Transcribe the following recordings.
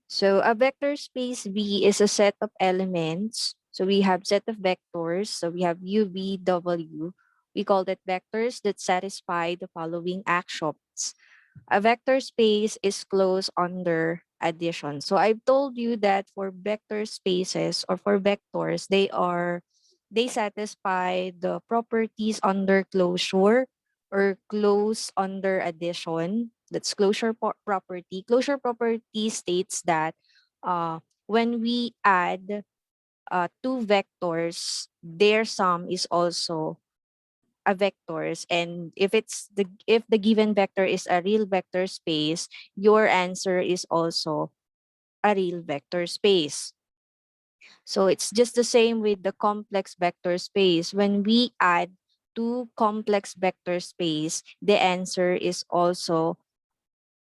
So a vector space V is a set of elements. So we have set of vectors. So we have U, V, W. We call that vectors that satisfy the following actions. A vector space is closed under addition. So I've told you that for vector spaces or for vectors, they satisfy the properties under closure or close under addition. That's closure property. Closure property states that when we add two vectors, their sum is also a vectors, and if the given vector is a real vector space, your answer is also a real vector space. So it's just the same with the complex vector space. When we add two complex vector space, the answer is also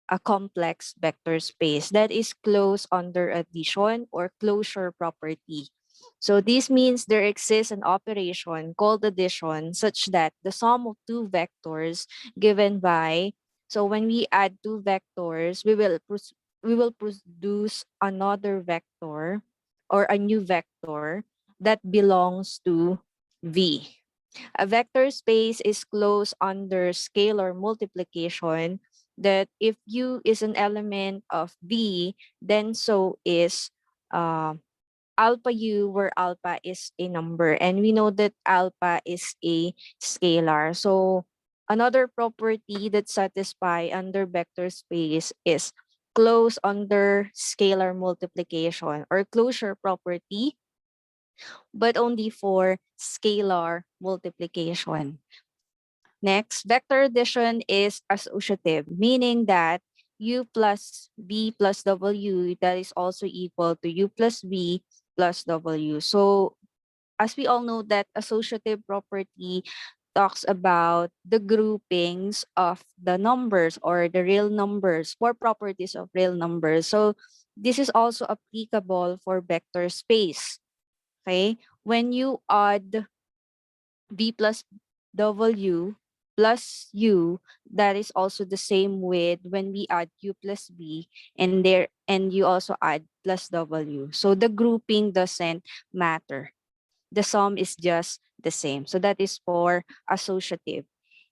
a complex vector space that is closed under addition or closure property. So this means there exists an operation called addition such that the sum of two vectors given by, so when we add two vectors, we will produce another vector or a new vector that belongs to V. A vector space is closed under scalar multiplication, that if U is an element of V, then so is uh, alpha U, where alpha is a number. And we know that alpha is a scalar. So another property that satisfy under vector space is close under scalar multiplication or closure property, but only for scalar multiplication. Next, vector addition is associative, meaning that u plus v plus w, that is also equal to u plus v plus w. So as we all know that associative property talks about the groupings of the numbers or the real numbers for properties of real numbers. So this is also applicable for vector space. Okay, when you add v plus w plus u, that is also the same with when we add u plus v, and you also add plus w. So the grouping doesn't matter. The sum is just the same. So that is for associative.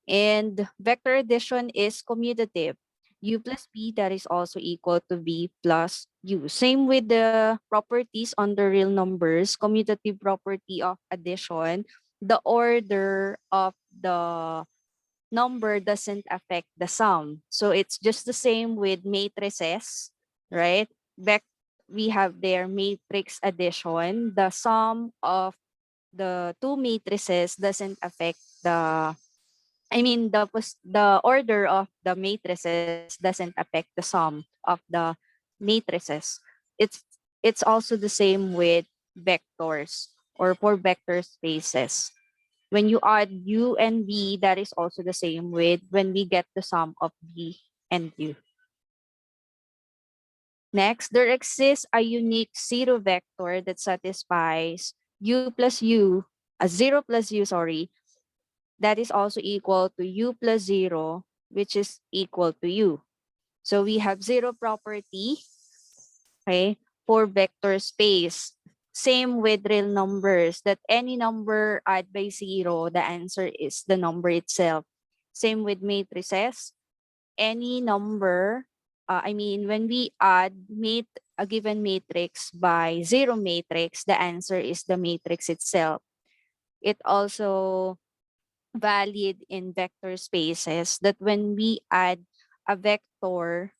And vector addition is commutative. U plus v, that is also equal to v plus u. Same with the properties under real numbers, commutative property of addition, the order of the number doesn't affect the sum. So it's just the same with matrices, right? We have their matrix addition. The sum of the two matrices doesn't affect the order of the matrices doesn't affect the sum of the matrices. It's it's also the same with vectors or for vector spaces. When you add u and v, that is also the same with when we get the sum of v and u. Next, there exists a unique zero vector that satisfies u plus u, a 0 plus u, sorry, that is also equal to u plus 0, which is equal to u. So we have zero property, okay, for vector space. Same with real numbers, that any number add by 0, the answer is the number itself. Same with matrices. Any number, when we add a given matrix by 0 matrix, the answer is the matrix itself. It also valid in vector spaces that when we add a vector,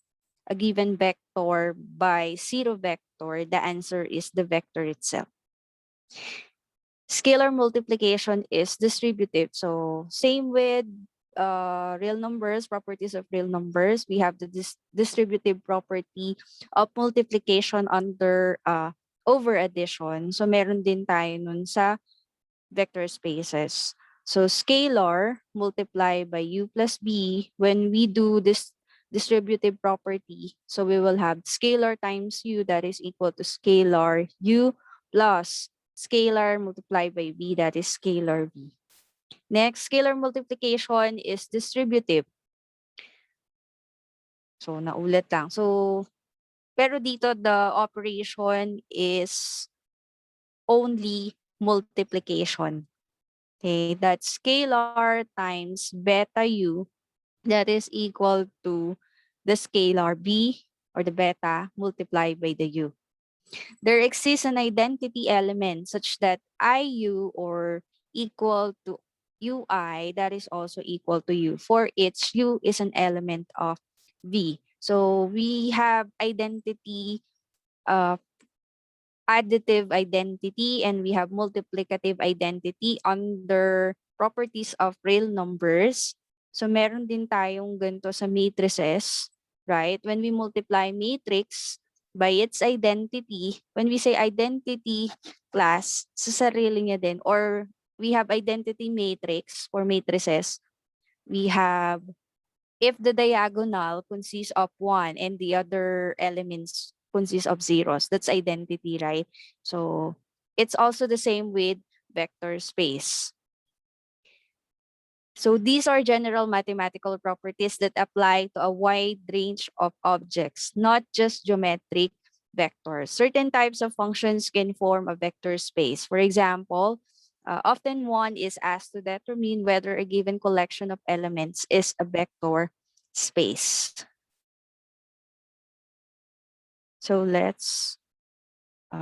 a given vector by 0 vector, the answer is the vector itself. Scalar multiplication is distributive. So same with real numbers, properties of real numbers, we have the distributive property of multiplication under over addition. So meron din tayo nun sa vector spaces. So scalar multiply by u plus b, when we do this distributive property, so we will have scalar times u, that is equal to scalar u plus scalar multiplied by v, that is scalar v. Next, scalar multiplication is distributive. So naulit lang. So Pero dito, the operation is only multiplication. Okay, that's scalar times beta u that is equal to the scalar b or the beta multiplied by the u. There exists an identity element such that IU or equal to UI that is also equal to U, for its U is an element of V. So we have identity, uh, additive identity, and we have multiplicative identity under properties of real numbers. So meron din tayong ganito sa matrices, right? When we multiply matrix by its identity, when we say identity class, sa sarili niya din, or we have identity matrix for matrices, we have if the diagonal consists of 1 and the other elements consist of zeros, that's identity, right? So it's also the same with vector space. So these are general mathematical properties that apply to a wide range of objects, not just geometric vectors. Certain types of functions can form a vector space. For example, often one is asked to determine whether a given collection of elements is a vector space. So let's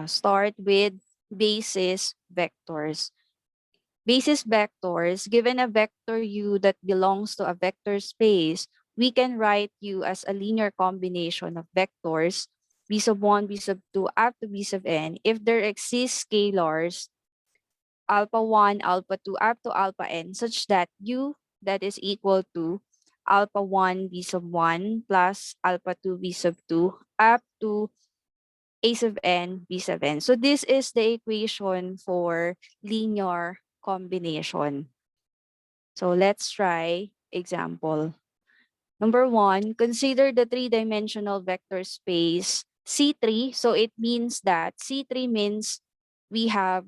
start with basis vectors. Basis vectors, given a vector u that belongs to a vector space, we can write u as a linear combination of vectors b sub 1, b sub 2, up to b sub n if there exist scalars alpha 1, alpha 2, up to alpha n such that u that is equal to alpha 1 b sub 1 plus alpha 2 b sub 2 up to a sub n, b sub n. So this is the equation for linear combination. So let's try example. Number 1, consider the three-dimensional vector space C3. So it means that C3 means we have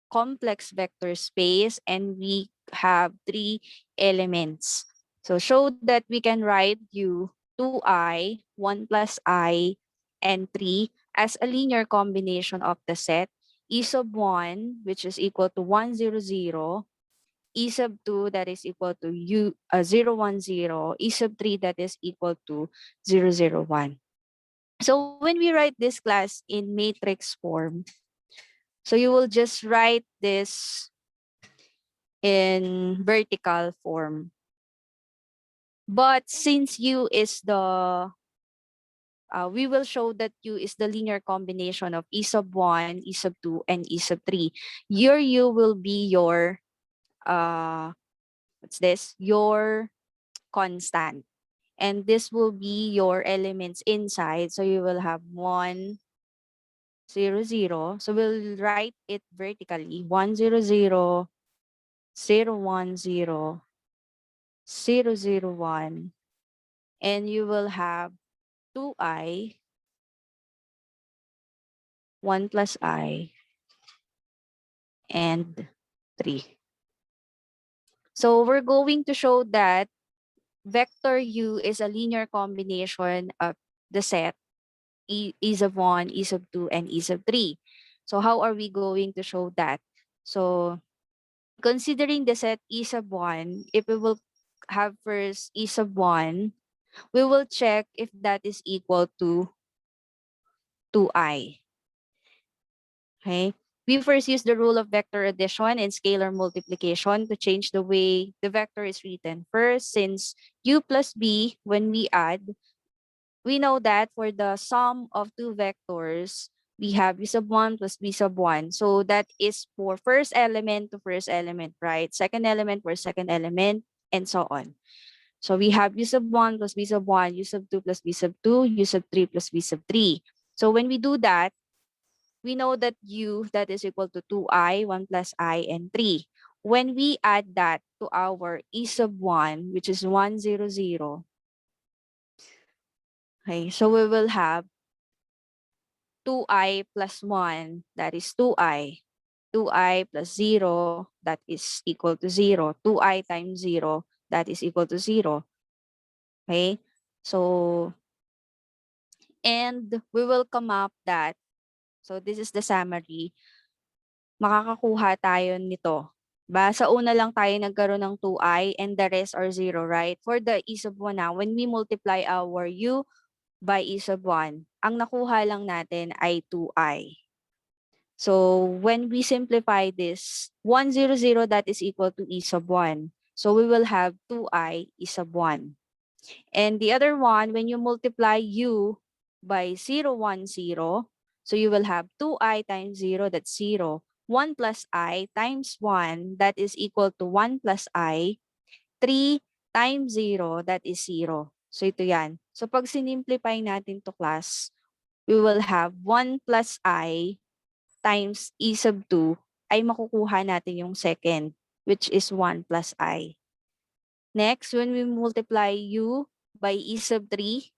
complex vector space and we have 3 elements. So show that we can write u 2i, 1 plus I, and 3 as a linear combination of the set E sub 1, which is equal to 1, 0, 0, E sub 2 that is equal to 0, 1, 0, E sub 3 that is equal to 0, 0, 1. So when we write this class in matrix form, so you will just write this in vertical form. But since U is the, we will show that U is the linear combination of E sub 1, E sub 2, and E sub 3. Your U will be your, what's this? Your constant. And this will be your elements inside. So you will have 1, 0, 0. So we'll write it vertically. 1, 0, 0, 0, 1, 0, 0, 0, 1. And you will have 2i, 1 plus I, and 3. So we're going to show that vector u is a linear combination of the set E sub 1, E sub 2, and E sub 3. So how are we going to show that? So considering the set E sub 1, if we will have first E sub 1, we will check if that is equal to 2i. Okay. We first use the rule of vector addition and scalar multiplication to change the way the vector is written. First, since u plus b, when we add, we know that for the sum of two vectors, we have b sub 1 plus b sub 1. So that is for first element to first element, right? Second element for second element, and so on. So we have u sub 1 plus b sub 1, u sub 2 plus b sub 2, u sub 3 plus b sub 3. So when we do that, we know that u that is equal to 2i, 1 plus I, and 3. When we add that to our e sub 1, which is 1, 0, 0, okay, so we will have 2i plus 1, that is 2i. 2i plus 0, that is equal to 0. 2i times 0, that is equal to 0. Okay, so And we will come up that, so this is the summary, makakakuha tayo nito. Sa una lang tayo nagkaroon ng 2i and the rest are 0, right? For the e sub 1 now, when we multiply our u by e sub 1, ang nakuha lang natin ay 2i. So when we simplify this, 100, that is equal to e sub 1. So we will have 2i e sub 1. And the other one, when you multiply u by 0, 1, 0, so you will have 2i times 0, that's 0. 1 plus I times 1, that is equal to 1 plus I. 3 times 0, that is 0. So ito yan. So pag sinimplify natin to class, we will have 1 plus I times e sub 2 ay makukuha natin yung second, which is 1 plus I. Next, when we multiply u by e sub 3,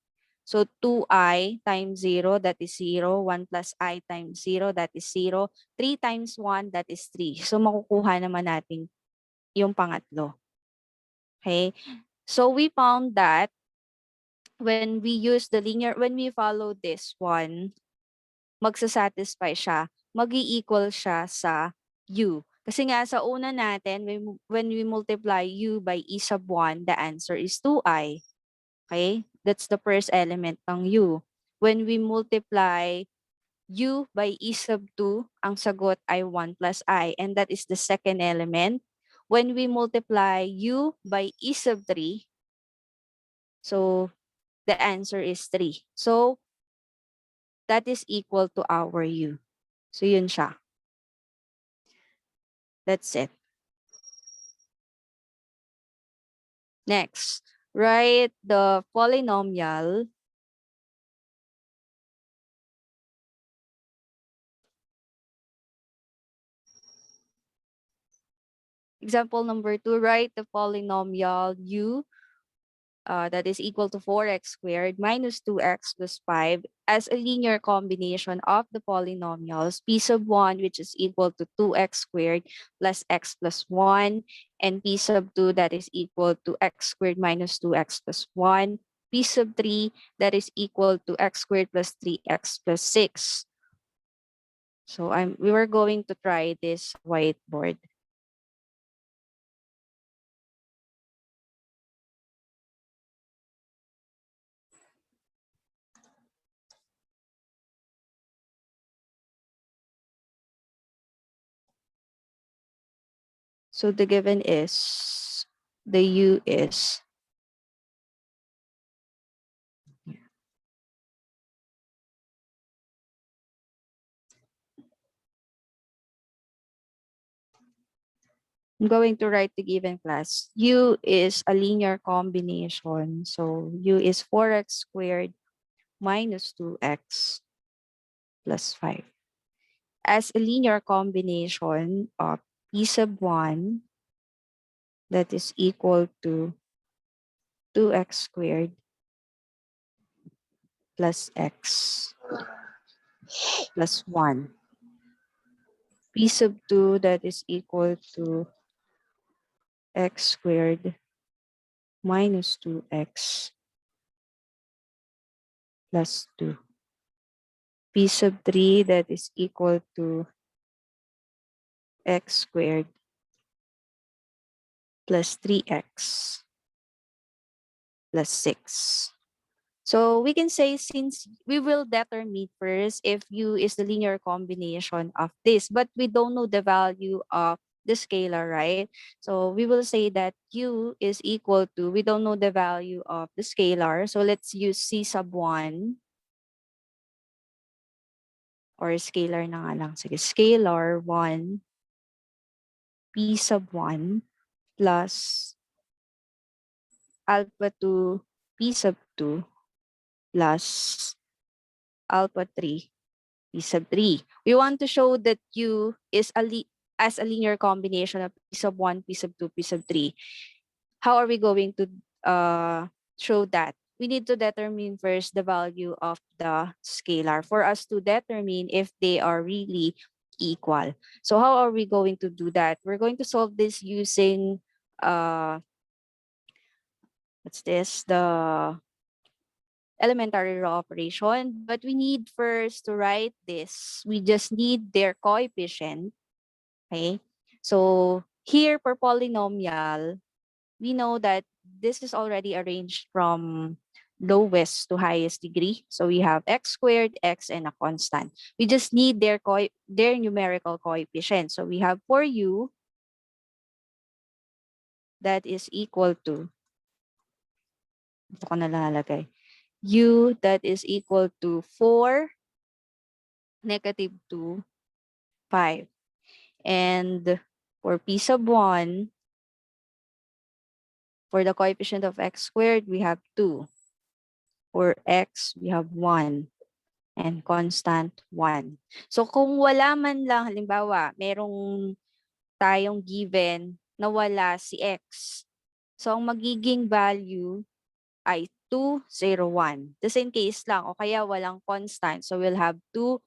so 2i times 0, that is 0. 1 plus I times 0, that is 0. 3 times 1, that is 3. So makukuha naman natin yung pangatlo. Okay? So we found that when we use the linear, when we follow this one, magsasatisfy siya, mag-i-equal siya sa u. Kasi nga sa una natin, when we multiply u by e sub 1, the answer is 2i. Okay? That's the first element ng u. When we multiply u by e sub 2, ang sagot ay 1 plus I. And that is the second element. When we multiply u by e sub 3, so the answer is 3. So that is equal to our u. So yun siya. That's it. Next, write the polynomial example number 2, write the polynomial u that is equal to 4x squared minus 2x plus 5 as a linear combination of the polynomials p sub 1, which is equal to 2x squared plus x plus 1, and p sub 2, that is equal to x squared minus 2x plus 1, p sub 3, that is equal to x squared plus 3x plus 6. So we were going to try this whiteboard. So the given is, the u is, I'm going to write the given class. U is a linear combination. So u is 4x squared minus 2x plus 5. As a linear combination of p sub 1, that is equal to 2x squared plus x plus 1. P sub 2, that is equal to x squared minus 2x plus 2. P sub 3, that is equal to x squared plus 3x plus 6. So we can say, since we will determine first if u is the linear combination of this, but we don't know the value of the scalar, right? So we will say that u is equal to, we don't know the value of the scalar. So let's use c sub 1, or scalar na nga lang. Sige, scalar 1 p sub 1 plus alpha 2 p sub 2 plus alpha 3 p sub 3. We want to show that u is as a linear combination of p sub 1, p sub 2, p sub 3. How are we going to show that? We need to determine first the value of the scalar for us to determine if they are really equal. So how are we going to do that? We're going to solve this using what's this? The elementary row operation. But we need first to write this. We just need their coefficient. Okay? So here for polynomial, we know that this is already arranged from lowest to highest degree. So we have x squared, x, and a constant. We just need their numerical coefficient. So we have for u, that is equal to, ito ko nalalagay, u that is equal to 4, -2, 5. And for p sub 1, for the coefficient of x squared, we have 2. For x, we have 1. And constant 1. So kung wala man lang, halimbawa, merong tayong given na wala si x. So ang magiging value ay 2, 0, 1. The same case lang, o kaya walang constant. So we'll have 2,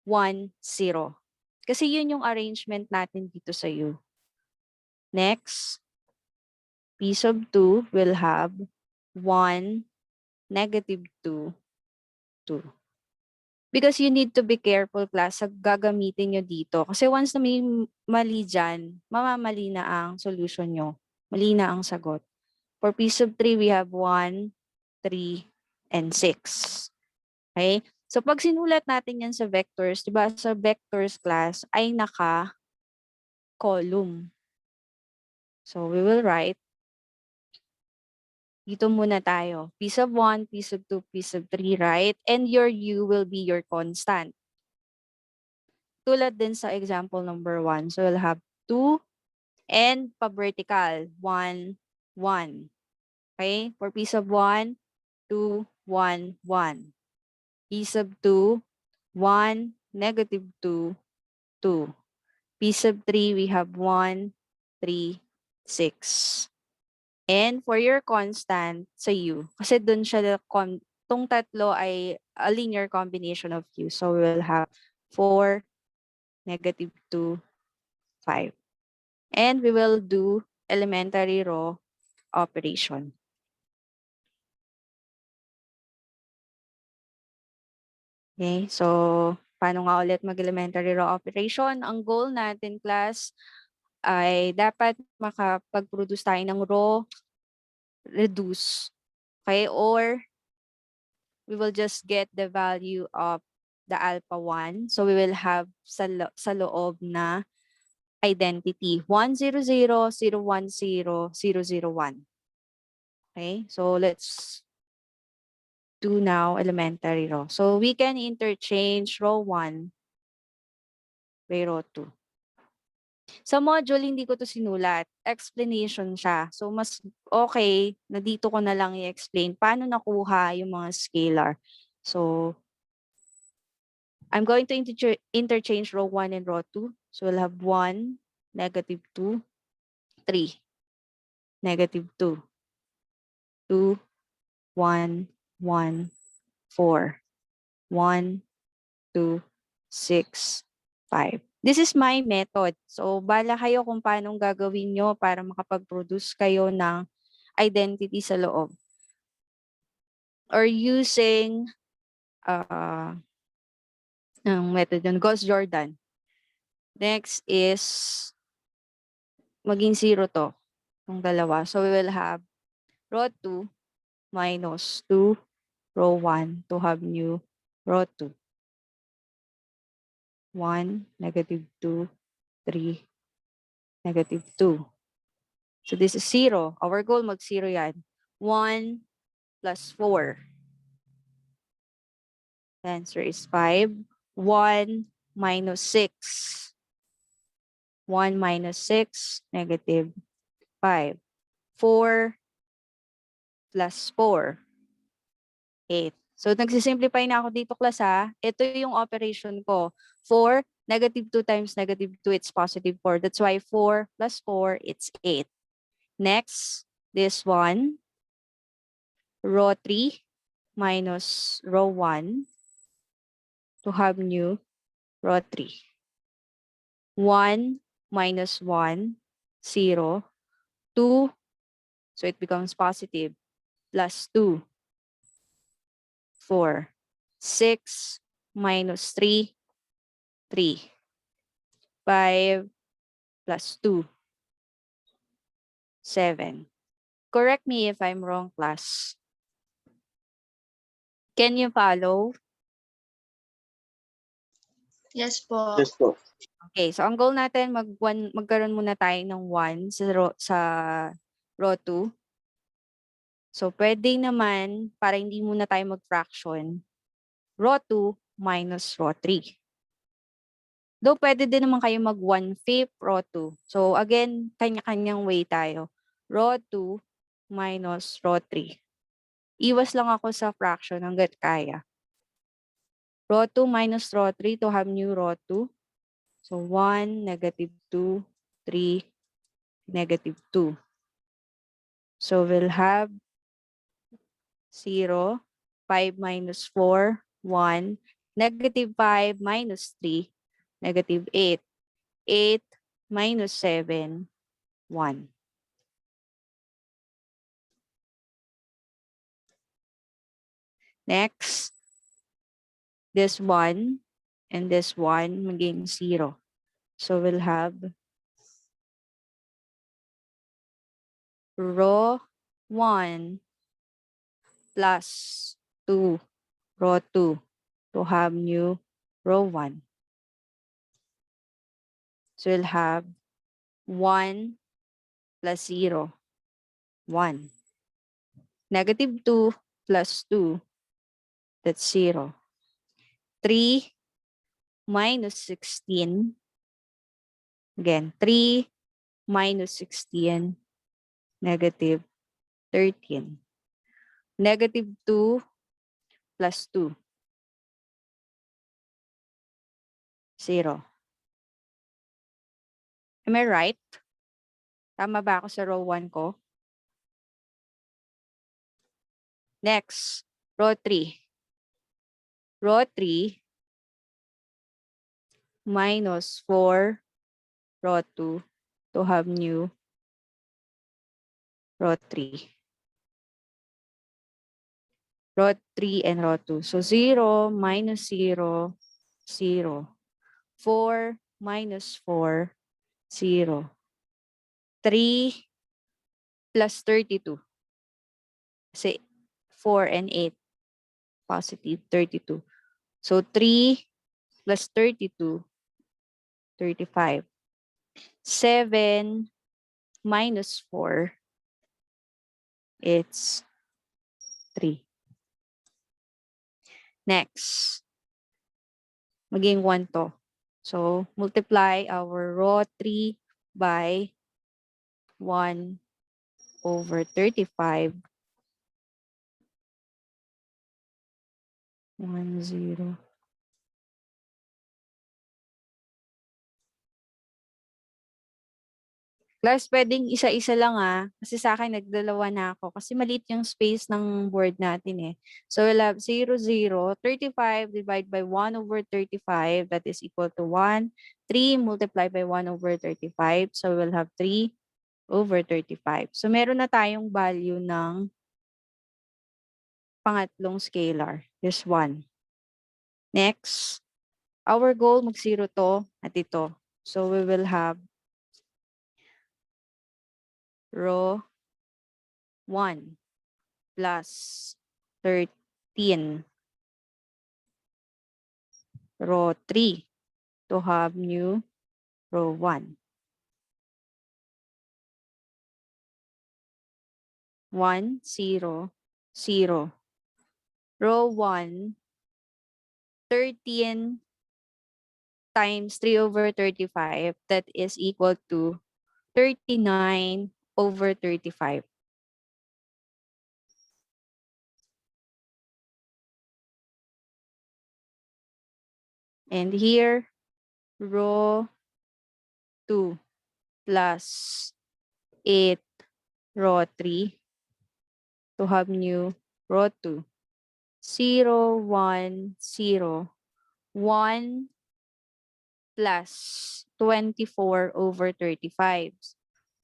1, 0. Kasi yun yung arrangement natin dito sa U. Next, p sub 2 will have 1, -2, 2. Because you need to be careful, class, sa gagamitin nyo dito. Kasi once na may mali dyan, mamamali na ang solution nyo. Mali na ang sagot. For p sub 3, we have 1, 3, and 6. Okay? So pag sinulat natin yan sa vectors, diba sa vectors class ay naka-column. So we will write, dito muna tayo. P sub 1, P sub 2, P sub 3, right? And your U will be your constant. Tulad din sa example number 1. So we'll have 2 and pa-vertical, 1, 1. Okay? For P sub 1, 2, 1, 1. P sub 2, 1, -2, 2. P sub 3, we have 1, 3, 6. And for your constant sa U, kasi dun siya, tong tatlo ay a linear combination of U. So we'll have 4, -2, 5. And we will do elementary row operation. Okay, so paano nga ulit mag-elementary row operation? Ang goal natin, class, ay dapat makapag-produce tayo ng row reduce. Okay, or we will just get the value of the alpha 1. So we will have sa loob na identity 1, 0, 0, 0, 1, 0, 0, 0, 1. Okay, so let's do now elementary row. So we can interchange row 1 by row 2. Sa module, hindi ko to sinulat. Explanation siya. So mas okay na dito ko na lang i-explain paano nakuha yung mga scalar. So I'm going to interchange row 1 and row 2. So we'll have 1, -2, 3, -2, 2, 1, 1, 4, 1, 2, 6, 5. This is my method. So bala kayo kung paano gagawin nyo para makapag-produce kayo ng identity sa loob. Or using ang method yun, Gauss-Jordan. Next is maging 0 to, yung dalawa. So we will have row 2 minus 2 row 1 to have new row 2. 1, -2, 3, -2. So this is 0. Our goal mag-0 yan. 1 plus 4. The answer is 5. 1 minus 6. 1 minus 6, -5. 4 plus 4, 8. So nagsisimplify na ako dito, class, ha. Ito yung operation ko. 4, -2 times -2, it's positive 4. That's why 4 plus 4, it's 8. Next, this one, row 3 minus row 1 to have new row 3. 1 minus 1, 0. 2, so it becomes positive, plus 2. 4. 6 minus 3, 3. 5 plus 2, 7. Correct me if I'm wrong, class. Can you follow? Yes po. Yes po. Okay, so ang goal natin, magkaroon muna tayo ng 1 sa row 2. So, pwede naman, para hindi muna tayo mag-fraction, row 2 minus row 3. Though, pwede din naman kayo mag 1/5 row 2. So, again, kanya-kanyang way tayo. Row 2 minus row 3. Iwas lang ako sa fraction hanggat kaya. Row 2 minus row 3 to have new row 2. So, 1, negative 2, 3, negative 2. So, we'll have 0, 5 minus 4, 1, negative 5 minus 3, negative 8. 8 minus 7, 1. Next, this 1 and this 1 maging 0. So, we'll have row 1 plus 2, row 2 to have new row 1. So, we'll have 1 plus 0, 1. Negative 2 plus 2, that's 0. 3 minus 16, again, 3 minus 16, negative 13. Negative 2 plus 2, 0. Am I right? Tama ba ako sa row 1 ko? Next, row 3. Row 3 minus 4, row 2 to have new row 3. Row 3 and row 2. So 0 minus 0, 0. 4 minus 4, 0. 3 plus 32. Kasi 4 and 8, positive 32. So 3 plus 32, 35. 7 minus 4, it's 3. Next, maging 1 to. So multiply our row 3 by 1 over 35. 1, 0. Class, pwedeng isa-isa lang kasi sa akin nagdalawa na ako kasi maliit yung space ng board natin eh. So we'll have 0, 0, 35 divided by 1 over 35, that is equal to 1. 3 multiplied by 1 over 35, so we'll have 3 over 35. So meron na tayong value ng pangatlong scalar, this 1. Next, our goal mag-0 to at ito. So we will have row 1 plus 13, row 3 to have new row 1. 1, 0, 0. Row 1, 13 times 3 over 35, that is equal to 39 over 35. And here, row 2 plus 8, row 3 to have new row 2. 0, 1, 0. 1 plus 24 over 35.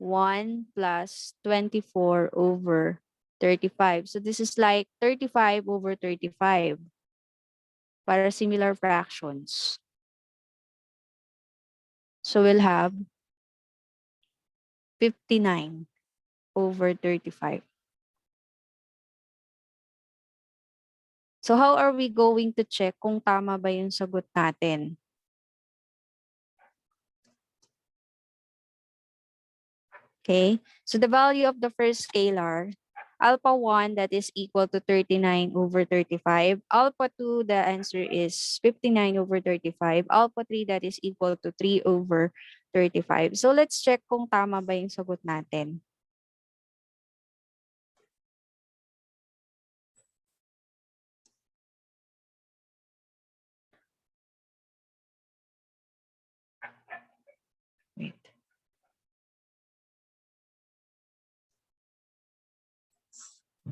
1 plus 24 over 35. So this is like 35 over 35 para similar fractions. So we'll have 59 over 35. So how are we going to check kung tama ba yung sagot natin? Okay, so the value of the first scalar, alpha 1, that is equal to 39 over 35. Alpha 2, the answer is 59 over 35. Alpha 3, that is equal to 3 over 35. So let's check kung tama ba yung sagot natin. Wait.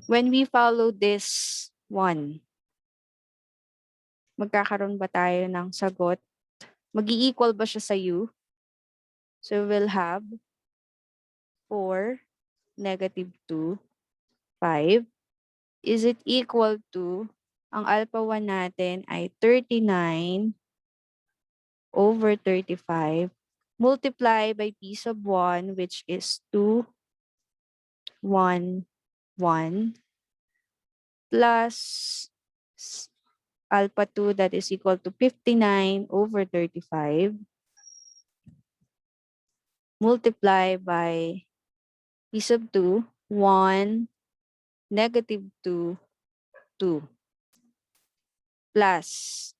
When we follow this one, magkakaroon ba tayo ng sagot? Mag-i-equal ba siya sa U? So we'll have 4, negative 2, 5. Is it equal to, ang alpha 1 natin ay 39 over 35 multiply by p sub 1, which is 2, 1, 1, plus alpha 2, that is equal to 59 over 35 multiply by p sub 2, 1, negative 2, 2, plus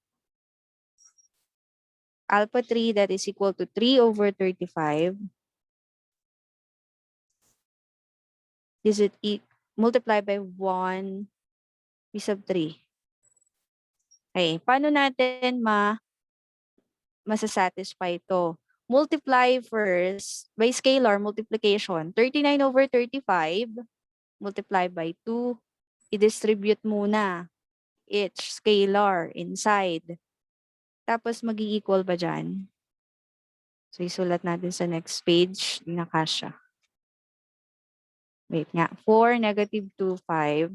alpha 3, that is equal to 3 over 35. Is it multiply by 1 p sub 3. Okay, paano natin masasatisfy ito? Multiply first by scalar multiplication. 39 over 35 multiply by 2. I-distribute muna each scalar inside. Tapos mag-i-equal ba dyan? So isulat natin sa next page. Hindi na kasya. Wait nga. 4, negative 2, 5.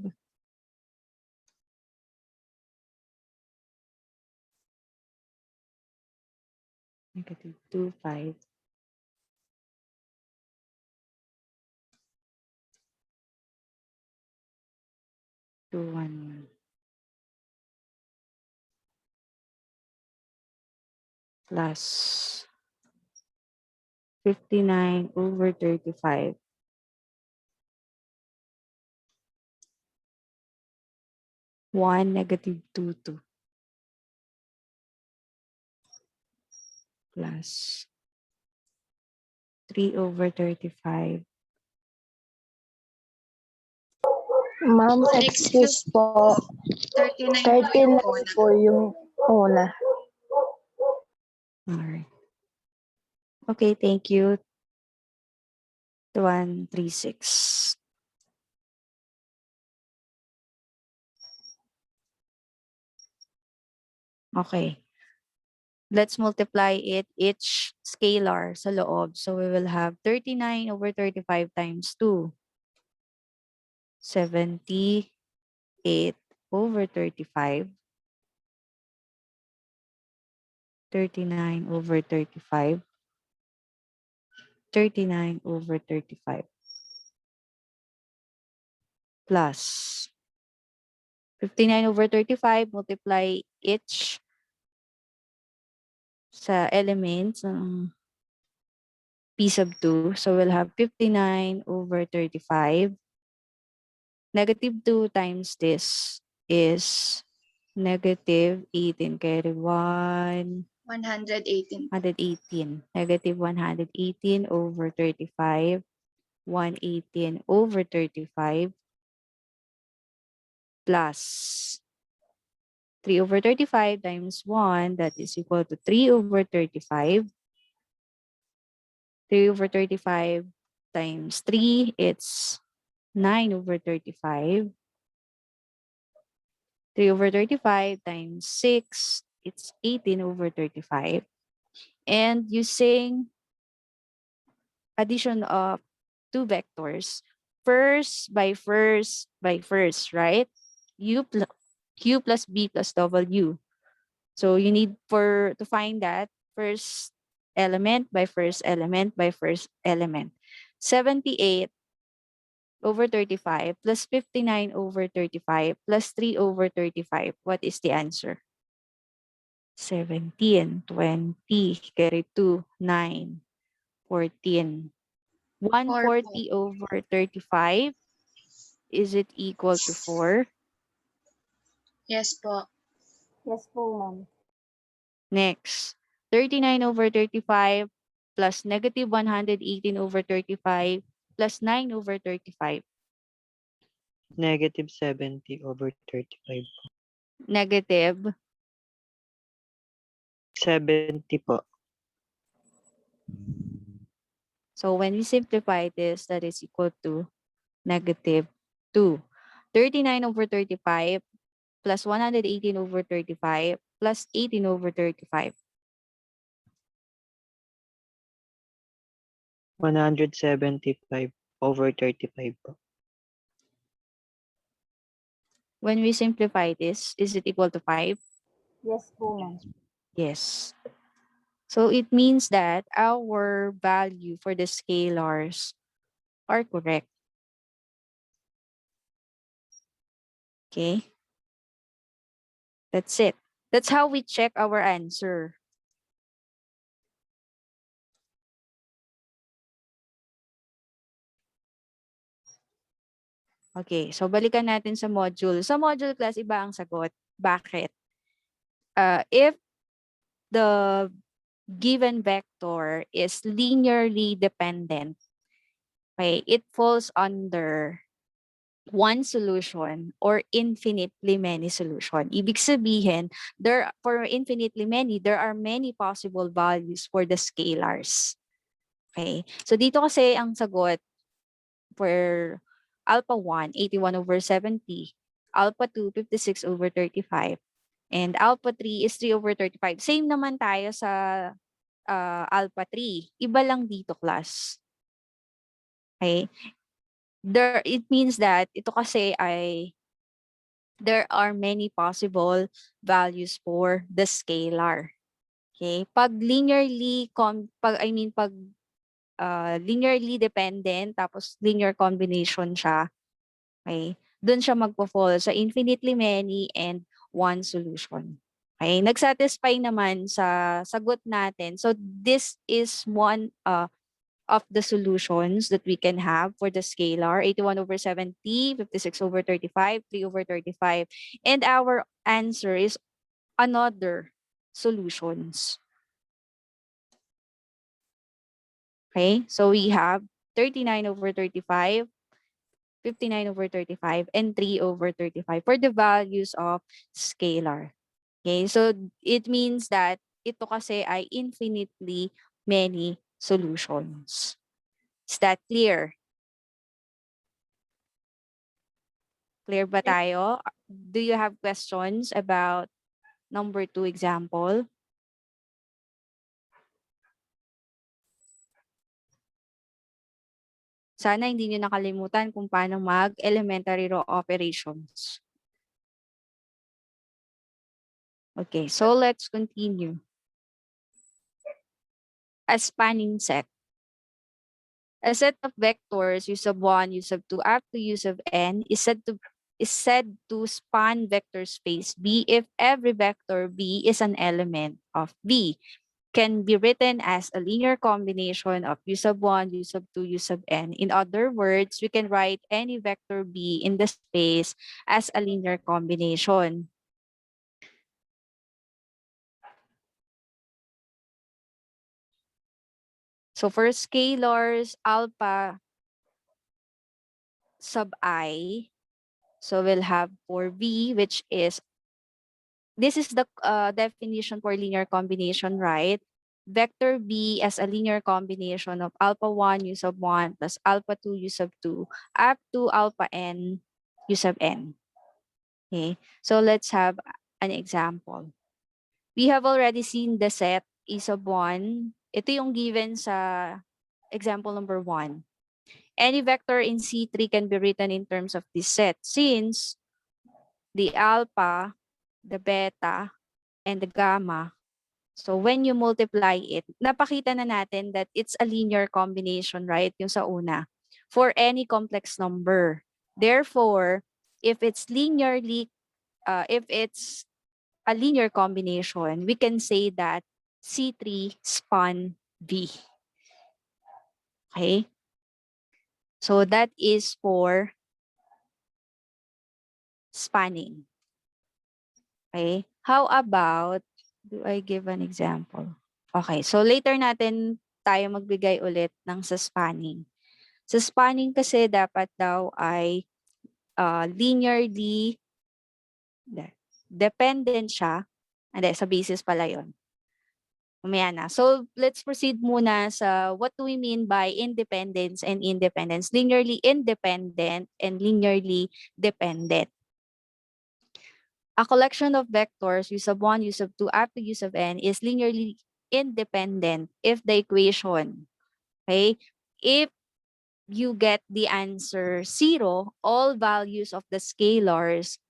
Negative 2, 5. 2, 1, 1. Plus 59 over 35. 1, negative 2, 2. Plus 3 over 35. Ma'am, excuse po. 39 po 39 yung una. po yung una. Alright. Okay, thank you. 136. Okay. Let's multiply it each scalar sa loob. So we will have 39 over 35 times 2. 78 over 35. 39 over 35. 39 over 35. Plus 59 over 35 multiply each sa elements ng p sub 2. So we'll have 59 over 35. Negative 2 times this is negative 18 carry 1. 118. 118. Negative 118 over 35. 118 over 35 plus 3 over 35 times 1, that is equal to 3 over 35. 3 over 35 times 3, it's 9 over 35. 3 over 35 times 6, it's 18 over 35. And using addition of two vectors, first by first by first, right? Q plus B plus W. So you need to find that first element by first element by first element. 78 over 35 plus 59 over 35 plus 3 over 35. What is the answer? 17, 20, carry 2, 9, 14. 4 po. 140 over 35, is it equal to 4? Yes po. Yes po, ma'am. Next, 39 over 35 plus negative 118 over 35 plus 9 over 35. Negative 70 over 35. Negative 70 po. So when we simplify this, that is equal to negative 2. 39 over 35 plus 118 over 35 plus 18 over 35. 175 over 35 po. When we simplify this, is it equal to 5? Yes po, ma'am. Yes. So it means that our value for the scalars are correct. Okay. That's it. That's how we check our answer. Okay, so balikan natin sa module. Sa module class, iba ang sagot. Bakit? If the given vector is linearly dependent, okay, it falls under one solution or infinitely many solution. Ibig sabihin, for infinitely many, there are many possible values for the scalars. Okay, so dito kasi ang sagot for alpha 1, 81 over 70, alpha 2, 56 over 35, and alpha 3 is 3 over 35. Same naman tayo sa alpha 3. Iba lang dito, class. Okay? It means that ito kasi ay there are many possible values for the scalar. Okay? Pag linearly dependent tapos linear combination siya, okay? Doon siya magpo-fall sa infinitely many and one solution. Okay? Nag-satisfy naman sa sagot natin. So this is one of the solutions that we can have for the scalar, 81 over 70, 56 over 35, 3 over 35. And our answer is another solutions. Okay, so we have 39 over 35, 59 over 35, and 3 over 35 for the values of scalar. Okay, so it means that ito kasi ay infinitely many solutions. Is that clear? Clear ba tayo? Do you have questions about number 2 example? Sana hindi niyo nakalimutan kung paano mag-elementary row operations. Okay, so let's continue. A spanning set. A set of vectors u sub 1, u sub 2, up to u sub n is said to span vector space B if every vector B is an element of B. Can be written as a linear combination of u sub 1, u sub 2, u sub n. In other words, we can write any vector B in the space as a linear combination. So for scalars, alpha sub I, so we'll have for V, which is, this is the definition for linear combination, right? Vector B as a linear combination of alpha 1 u sub 1 plus alpha 2 u sub 2 up to alpha n u sub n. Okay, so let's have an example. We have already seen the set E sub 1. Ito yung given sa example number 1. Any vector in C3 can be written in terms of this set since the alpha, the beta, and the gamma. So when you multiply it, napakita na natin that it's a linear combination, right? Yung sa una. For any complex number. Therefore, if it's if it's a linear combination, we can say that C3 span V. Okay? So that is for spanning. Okay? How about, do I give an example? Okay, so later natin tayo magbigay ulit ng sa spanning. Sa spanning kasi dapat daw ay linearly dependent siya. Hindi, sa basis pala yun. Mamaya na. So let's proceed muna sa what do we mean by independence and independence. Linearly independent and linearly dependent. A collection of vectors, use of 1, use of 2, up to use of n, is linearly independent if the equation, okay, if you get the answer 0, all values of the scalars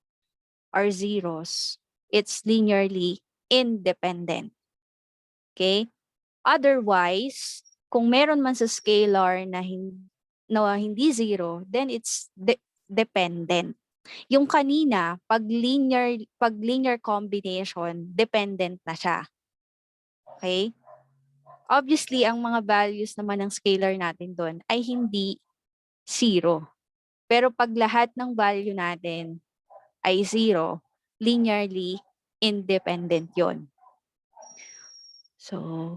are zeros. It's linearly independent. Okay? Otherwise, kung meron man sa scalar na hindi zero, then it's dependent. Yung kanina, pag linear combination, dependent na siya. Okay? Obviously, ang mga values naman ng scalar natin doon ay hindi zero. Pero pag lahat ng value natin ay zero, linearly independent yon. So,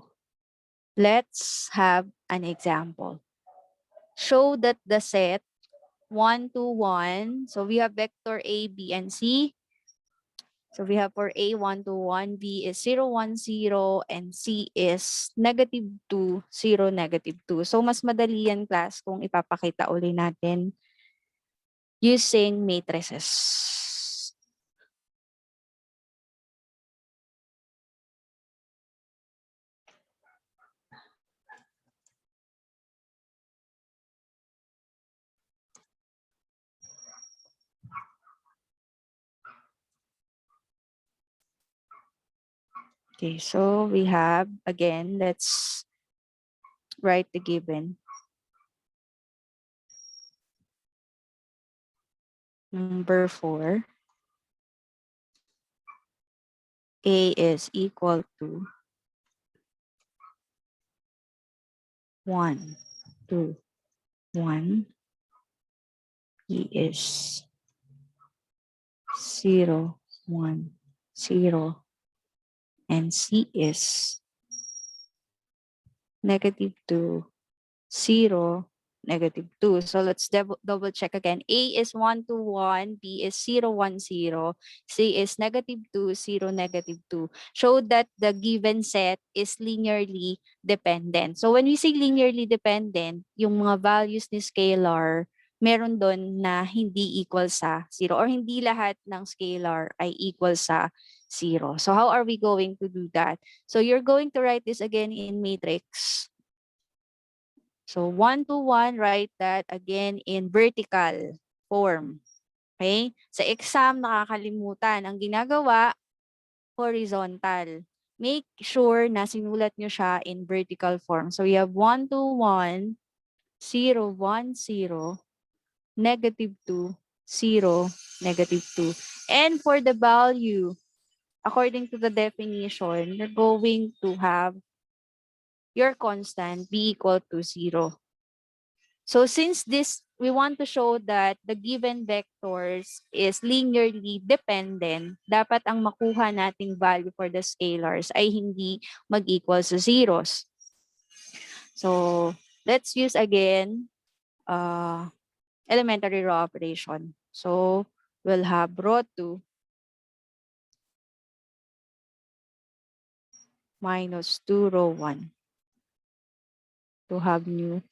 let's have an example. Show that the set 1, 2, 1. So we have vector A, B, and C. So we have for A, 1, 2, 1, B is 0, 1, 0, and C is -2, 0, -2. So mas madali yan, class, kung ipapakita uli natin using matrices. Okay, so we have, again, let's write the given. Number 4. A is equal to 1, 2, 1. B is 0, 1, 0. And C is -2, 0, -2. So let's double check again. A is 1, 2, 1. B is 0, 1, 0. C is -2, 0, -2. Show that the given set is linearly dependent. So when we say linearly dependent, yung mga values ni scalar, meron doon na hindi equal sa 0 or hindi lahat ng scalar ay equal sa 0. So how are we going to do that? So you're going to write this again in matrix. So 1 to 1, write that again in vertical form. Okay? Sa exam, nakakalimutan. Ang ginagawa, horizontal. Make sure na sinulat nyo siya in vertical form. So we have 1 to 1, 0, 1, 0, -2, 0, -2. And for the value, according to the definition, you're going to have your constant be equal to 0. So since this, we want to show that the given vectors is linearly dependent, dapat ang makuha nating value for the scalars ay hindi mag-equal sa zeros. So let's use again elementary row operation. So we'll have row 2 minus 2 row 1 to have new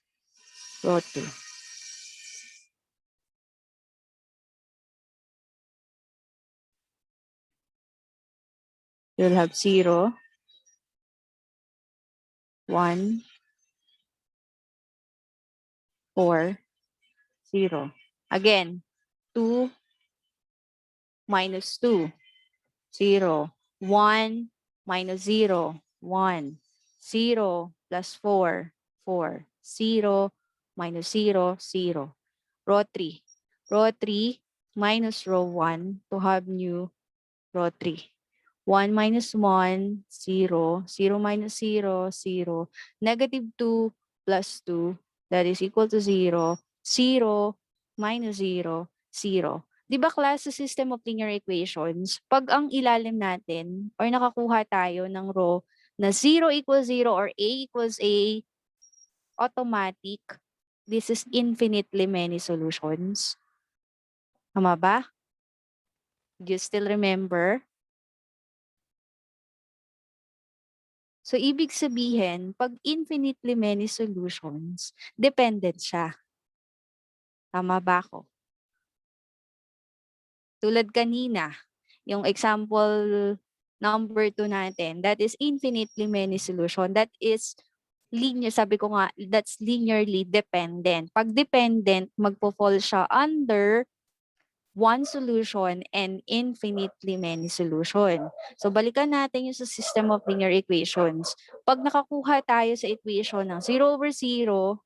row 2. You'll have 0, 1, 4, 0. Again, 2 minus 2, 0. 1 minus 0, 1. 0 plus 4, 4. 0 minus 0, 0. Row 3. Row 3 minus row 1 to have new row 3. 1 minus 1, 0. 0 minus 0, 0. Negative 2 plus 2, that is equal to 0. 0 minus 0, 0. Di ba class sa system of linear equations, pag ang ilalim natin or nakakuha tayo ng row na 0 equals 0 or A equals A, automatic, this is infinitely many solutions. Tama ba? Do you still remember? So, ibig sabihin, pag infinitely many solutions, dependent siya. Tama ba ako? Tulad kanina, yung example number 2 natin, that is infinitely many solution. That is linear, sabi ko nga, that's linearly dependent. Pag dependent, magpo-fall siya under one solution and infinitely many solution. So, balikan natin yung sa system of linear equations. Pag nakakuha tayo sa equation ng 0 over 0,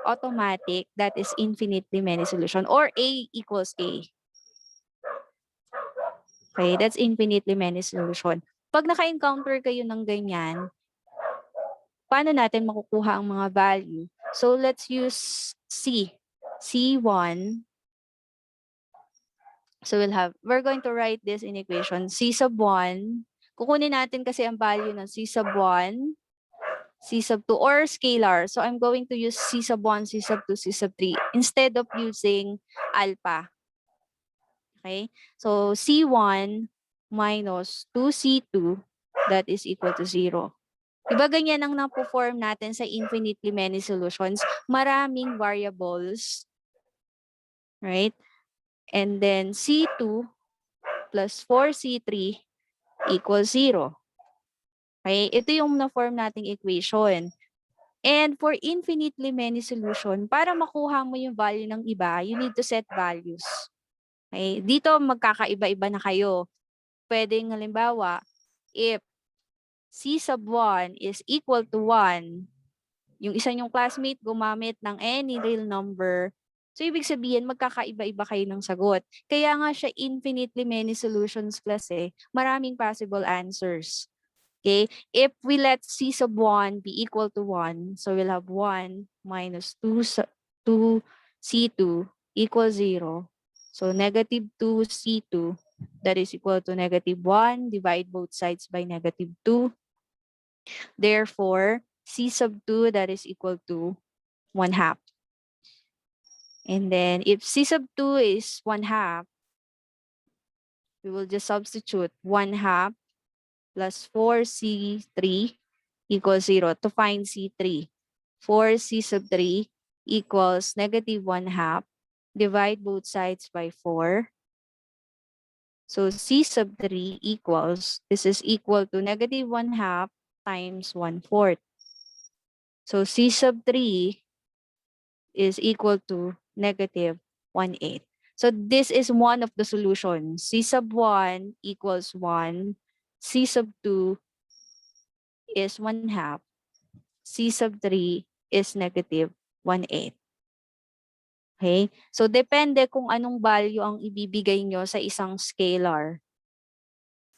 automatic, that is infinitely many solution or A equals A. Okay, that's infinitely many solution. Pag naka-encounter kayo ng ganyan, paano natin makukuha ang mga value? So, let's use C. C1. So we're going to write this in equation. C sub 1, kukunin natin kasi ang value ng C sub 1, C sub 2, or scalar. So I'm going to use C sub 1, C sub 2, C sub 3 instead of using alpha. Okay? So C1 minus 2C2, that is equal to 0. Diba ganyan ang napo-form natin sa infinitely many solutions? Maraming variables. Right? And then C2 plus 4C3 equals 0. Okay? Ito yung na-form nating equation. And for infinitely many solution, para makuha mo yung value ng iba, you need to set values. Okay? Dito magkakaiba-iba na kayo. Pwedeng halimbawa, if C sub 1 is equal to 1, yung isa nyong classmate gumamit ng any real number, so ibig sabihin magkakaiba-iba kayo ng sagot. Kaya nga siya infinitely many solutions plus maraming possible answers. Okay? If we let C sub 1 be equal to 1, so we'll have 1 minus 2C2 equals 0. So negative 2C2, that is equal to negative 1. Divide both sides by negative 2. Therefore, C sub 2, that is equal to 1/2. And then if C sub 2 is 1/2, we will just substitute 1/2 plus 4C3 equals 0 to find C3. 4C sub 3 equals negative 1/2. Divide both sides by 4. So C sub 3 equals, this is equal to negative 1/2 times 1/4. So C sub 3 is equal to negative 1/8. So this is one of the solutions. C sub 1 equals 1. C sub 2 is 1/2. C sub 3 is negative 1/8. Okay? So depende kung anong value ang ibibigay nyo sa isang scalar.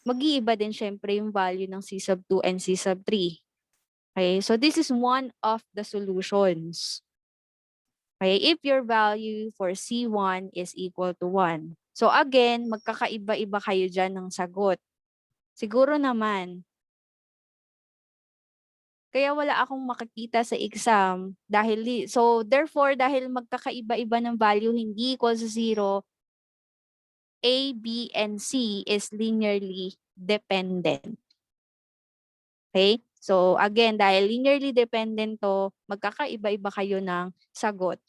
Mag-iiba din syempre yung value ng C sub 2 and C sub 3. Okay? So this is one of the solutions. Okay? If your value for C1 is equal to 1. So again, magkakaiba-iba kayo dyan ng sagot. Siguro naman, kaya wala akong makikita sa exam dahil so therefore dahil magkakaiba-iba ng value hindi equal sa 0, A, B, and C is linearly dependent. Okay? So again, dahil linearly dependent to, magkakaiba-iba kayo ng sagot.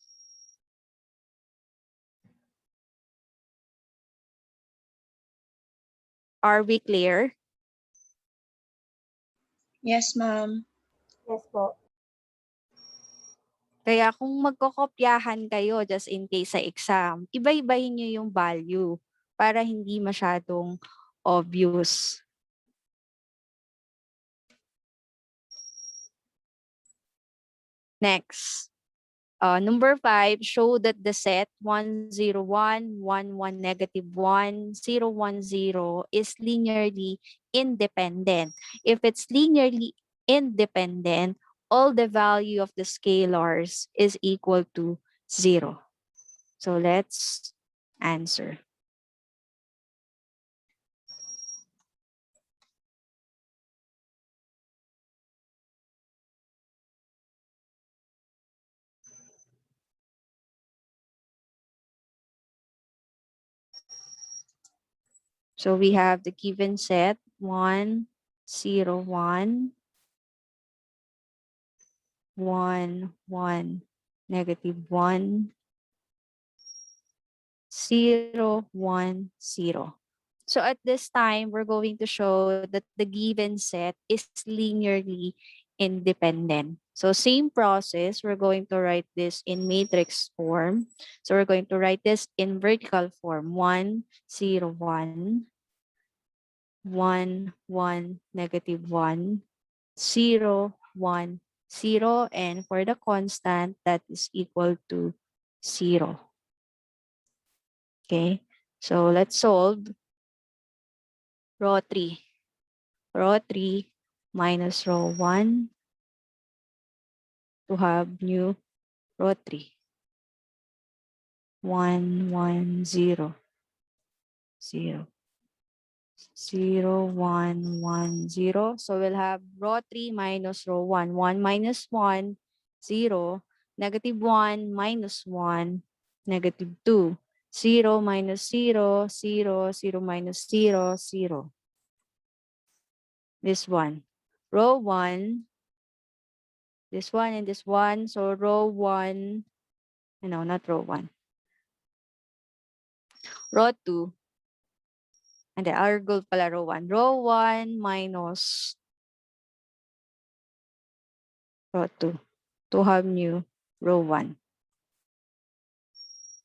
Are we clear? Yes, ma'am. Yes po. Kaya kung magkokopyahan kayo just in case sa exam, iba-ibahin nyo yung value para hindi masyadong obvious. Next. Number 5, show that the set 1, 0, 1, 1, 1, negative 1, 0, 1, 0 is linearly independent. If it's linearly independent, all the value of the scalars is equal to 0. So let's answer. So we have the given set 1, 0, 1, 1, 1, negative 1, 0, 1, 0. So at this time, we're going to show that the given set is linearly independent. So same process, we're going to write this in matrix form. So we're going to write this in vertical form. 1, 0, 1, 1, 1, negative 1, 0, 1, 0. And for the constant, that is equal to 0. Okay, so let's solve. Row 3. Row 3 minus row 1 to have new row 3. 1, 1, 0, 0, 0, 1, 1, 0. So we'll have row 3 minus row 1. 1 minus 1, 0. Negative 1 minus 1, negative 2. 0 minus 0, 0, 0 minus 0, 0. This one. Row 1, this one and this one. So row 1, no, not row 1. Row 2, and then our goal pala row 1. Row 1 minus row 2 to have new row 1.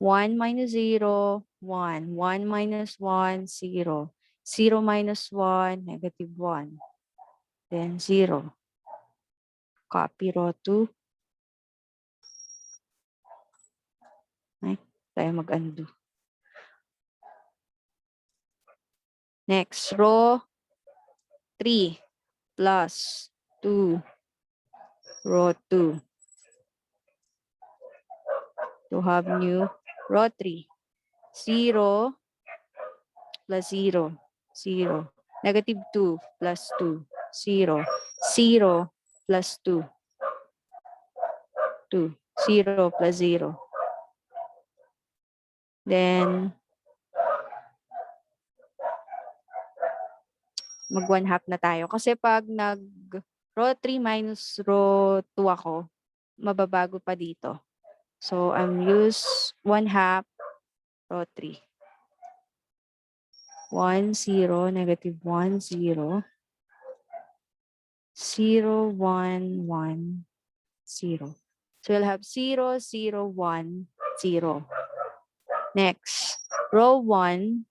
1 minus 0, 1. 1 minus 1, 0. 0 minus 1, negative 1. Then 0. Copy row 2. Ay, tayo mag-undo. Next, row 3 plus 2, row 2 to have new row 3. 0 plus 0, 0. Negative 2 plus 2, 0. 0 plus 2, 2. 0 plus 0. Then, mag 1/2 na tayo. Kasi pag nag row 3 minus row 2 ako, mababago pa dito. So, I'm use 1/2 row 3. 1, 0, negative 1, 0. 0, 1, 1, 0. So, we'll have 0, 0, 1, 0. Next, row 1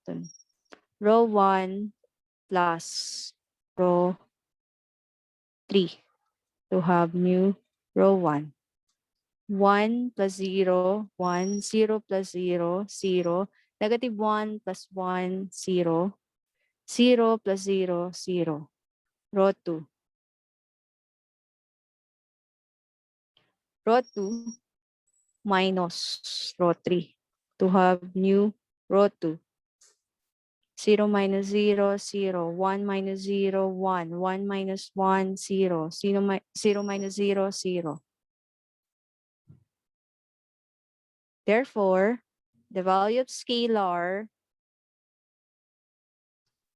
plus row 3 to have new row 1. 1 plus 0, 1, 0 plus 0, 0. Negative 1 plus 1, 0. 0 plus 0, 0. Row 2. Row 2 minus row 3 to have new row 2. 0 minus 0, 0. 1 minus 0, 1. 1 minus 1, 0. 0 minus 0, 0. Therefore, the value of scalar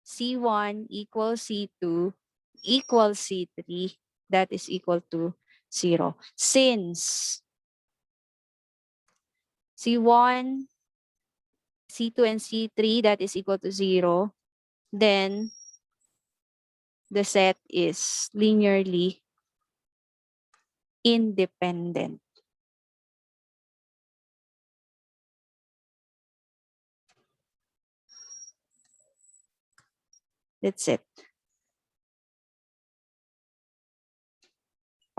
C1 equals C2 equals C3, that is equal to 0. Since C1, C2, and C3, that is equal to 0, then the set is linearly independent. That's it.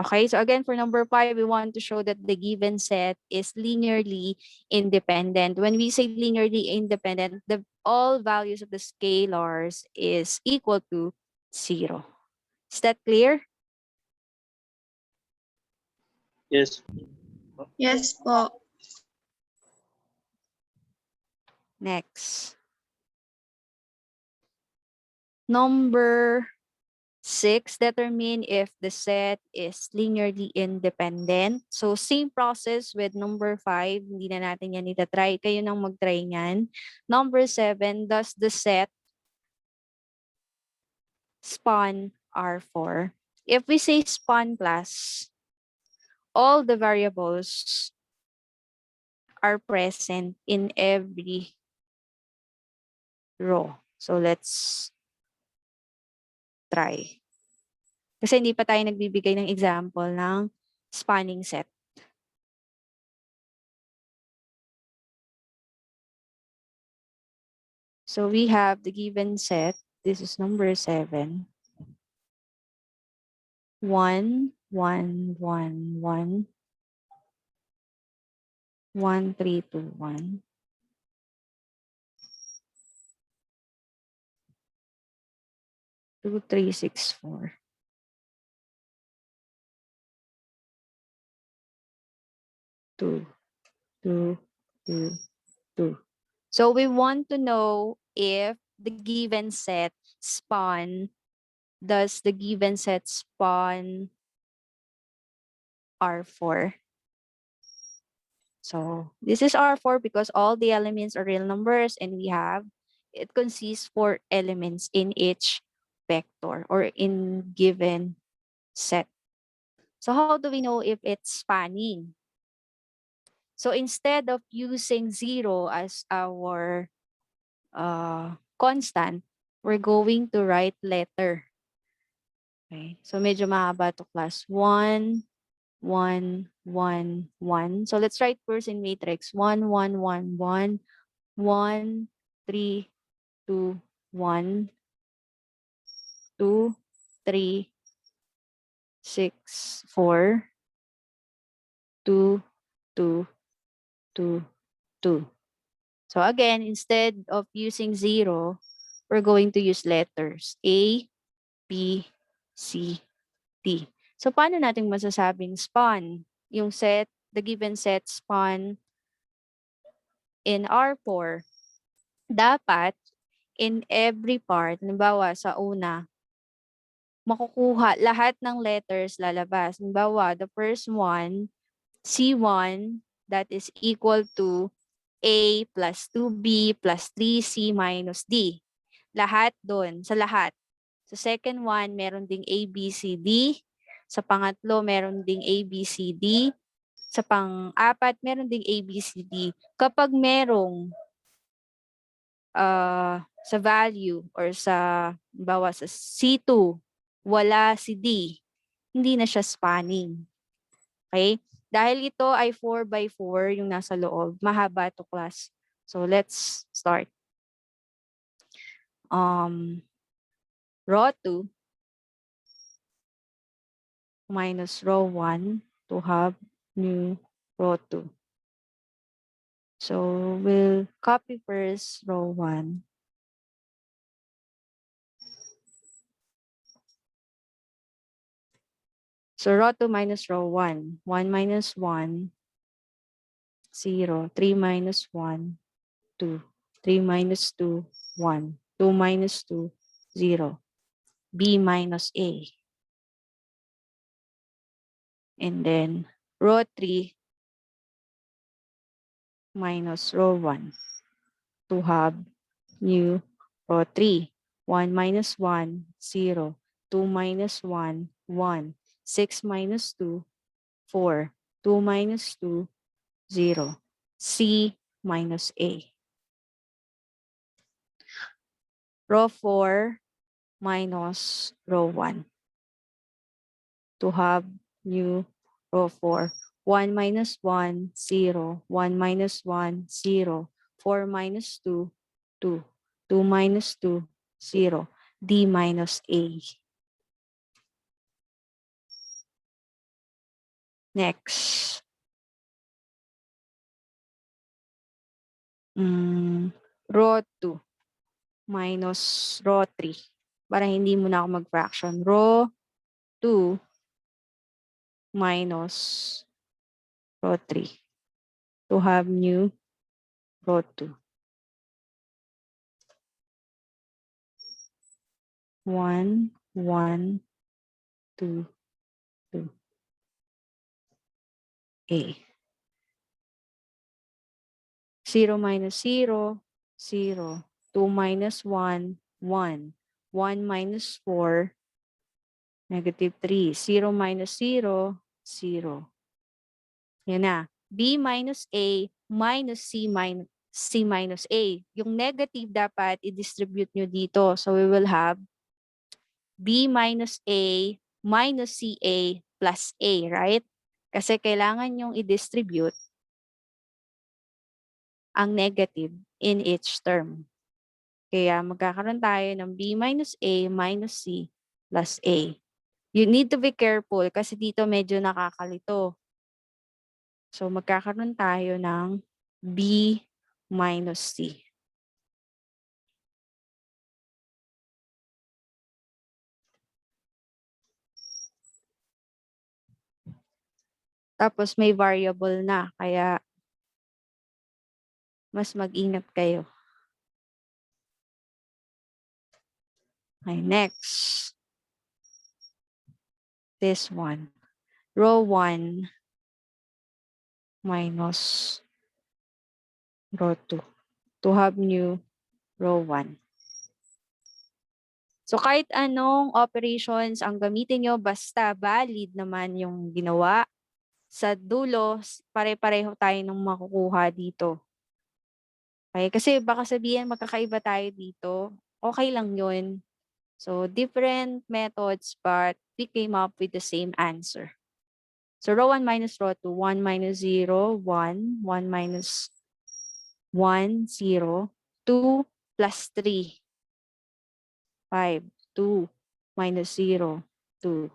Okay, so again, for number 5, we want to show that the given set is linearly independent. When we say linearly independent, all values of the scalars is equal to 0. Is that clear? Yes. Yes po. Next. Number 6, determine if the set is linearly independent. So, same process with number 5. Hindi na natin yan itatry. Kayo nang mag-try niyan. Number 7, does the set span R4? If we say span class, all the variables are present in every row. So, let's try. Kasi hindi pa tayo nagbibigay ng example ng spanning set. So we have the given set. This is number 7. 1, 1, 1, 1, 1, 3, 2, 1. 2, 3, 6, 4. 2, 2, 2, 2. So we want to know if the given set span, does the given set span R4? So this is R4 because all the elements are real numbers and it consists 4 elements in each vector or in given set. So how do we know if it's spanning? So instead of using 0 as our constant, we're going to write letter. Okay. So medyo mahaba to class. 1, 1, 1, 1. So let's write first in matrix. 1, 1, 1, 1, 1, 3, 2, 1, 2, 3, 6, 4, 2, 2, 2, 2. So again, instead of using 0, we're going to use letters A, B, C, D. So paano natin masasabing span? Yung set, the given set span in R4, dapat in every part, halimbawa sa una, makukuha lahat ng letters lalabas. Halimbawa, the first one, C1, that is equal to A plus 2B plus 3C minus D. Lahat doon, sa lahat. Sa second one, meron ding A, B, C, D. Sa pangatlo, meron ding A, B, C, D. Sa pang-apat, meron ding A, B, C, D. Kapag merong sa value or sa, bawa sa C2, wala si D, hindi na siya spanning. Okay? Dahil ito ay 4 by 4 yung nasa loob, mahaba to class. So let's start. Row 2 minus row 1 to have new row 2. So we'll copy first row 1. So row 2 minus row 1. 1 minus 1, 0. 3 minus 1, 2. 3 minus 2, 1. 2 minus 2, 0. B minus A. And then row 3 minus row 1 to have new row 3. 1 minus 1, 0. 2 minus 1, 1. 6 minus 2, 4. 2 minus 2, 0. C minus A. Row 4 minus row 1 to have new row 4. 1 minus 1, 0. 1 minus 1, 0. 4 minus 2, 2. 2 minus 2, 0. D minus A. Next. Row 2 minus row 3. Para hindi mo na ako mag-fraction. Row 2 minus row 3. To have new row 2. 1, 1, 2, 2. A. 0 minus 0, 0. 2 minus 1, 1. 1 minus 4, negative 3. 0 minus 0, 0. Yan na. B minus A minus C minus A. Yung negative dapat i-distribute nyo dito. So we will have B minus A minus CA plus A, right? Kasi kailangan yung i-distribute ang negative in each term. Kaya magkakaroon tayo ng B minus A minus C plus A. You need to be careful kasi dito medyo nakakalito. So magkakaroon tayo ng B minus C. Tapos may variable na, kaya mas mag-ingat kayo. Okay, next. This one. Row 1 minus row 2. To have new row 1. So kahit anong operations ang gamitin nyo, basta valid naman yung ginawa. Sa dulo, pare-pareho tayo ng makukuha dito. Okay? Kasi baka sabihin magkakaiba tayo dito. Okay lang yun. So different methods but we came up with the same answer. So row 1 minus row 2, 1 minus 0, 1, 1 minus 1, 0, 2 plus 3, 5, 2 minus 0, 2.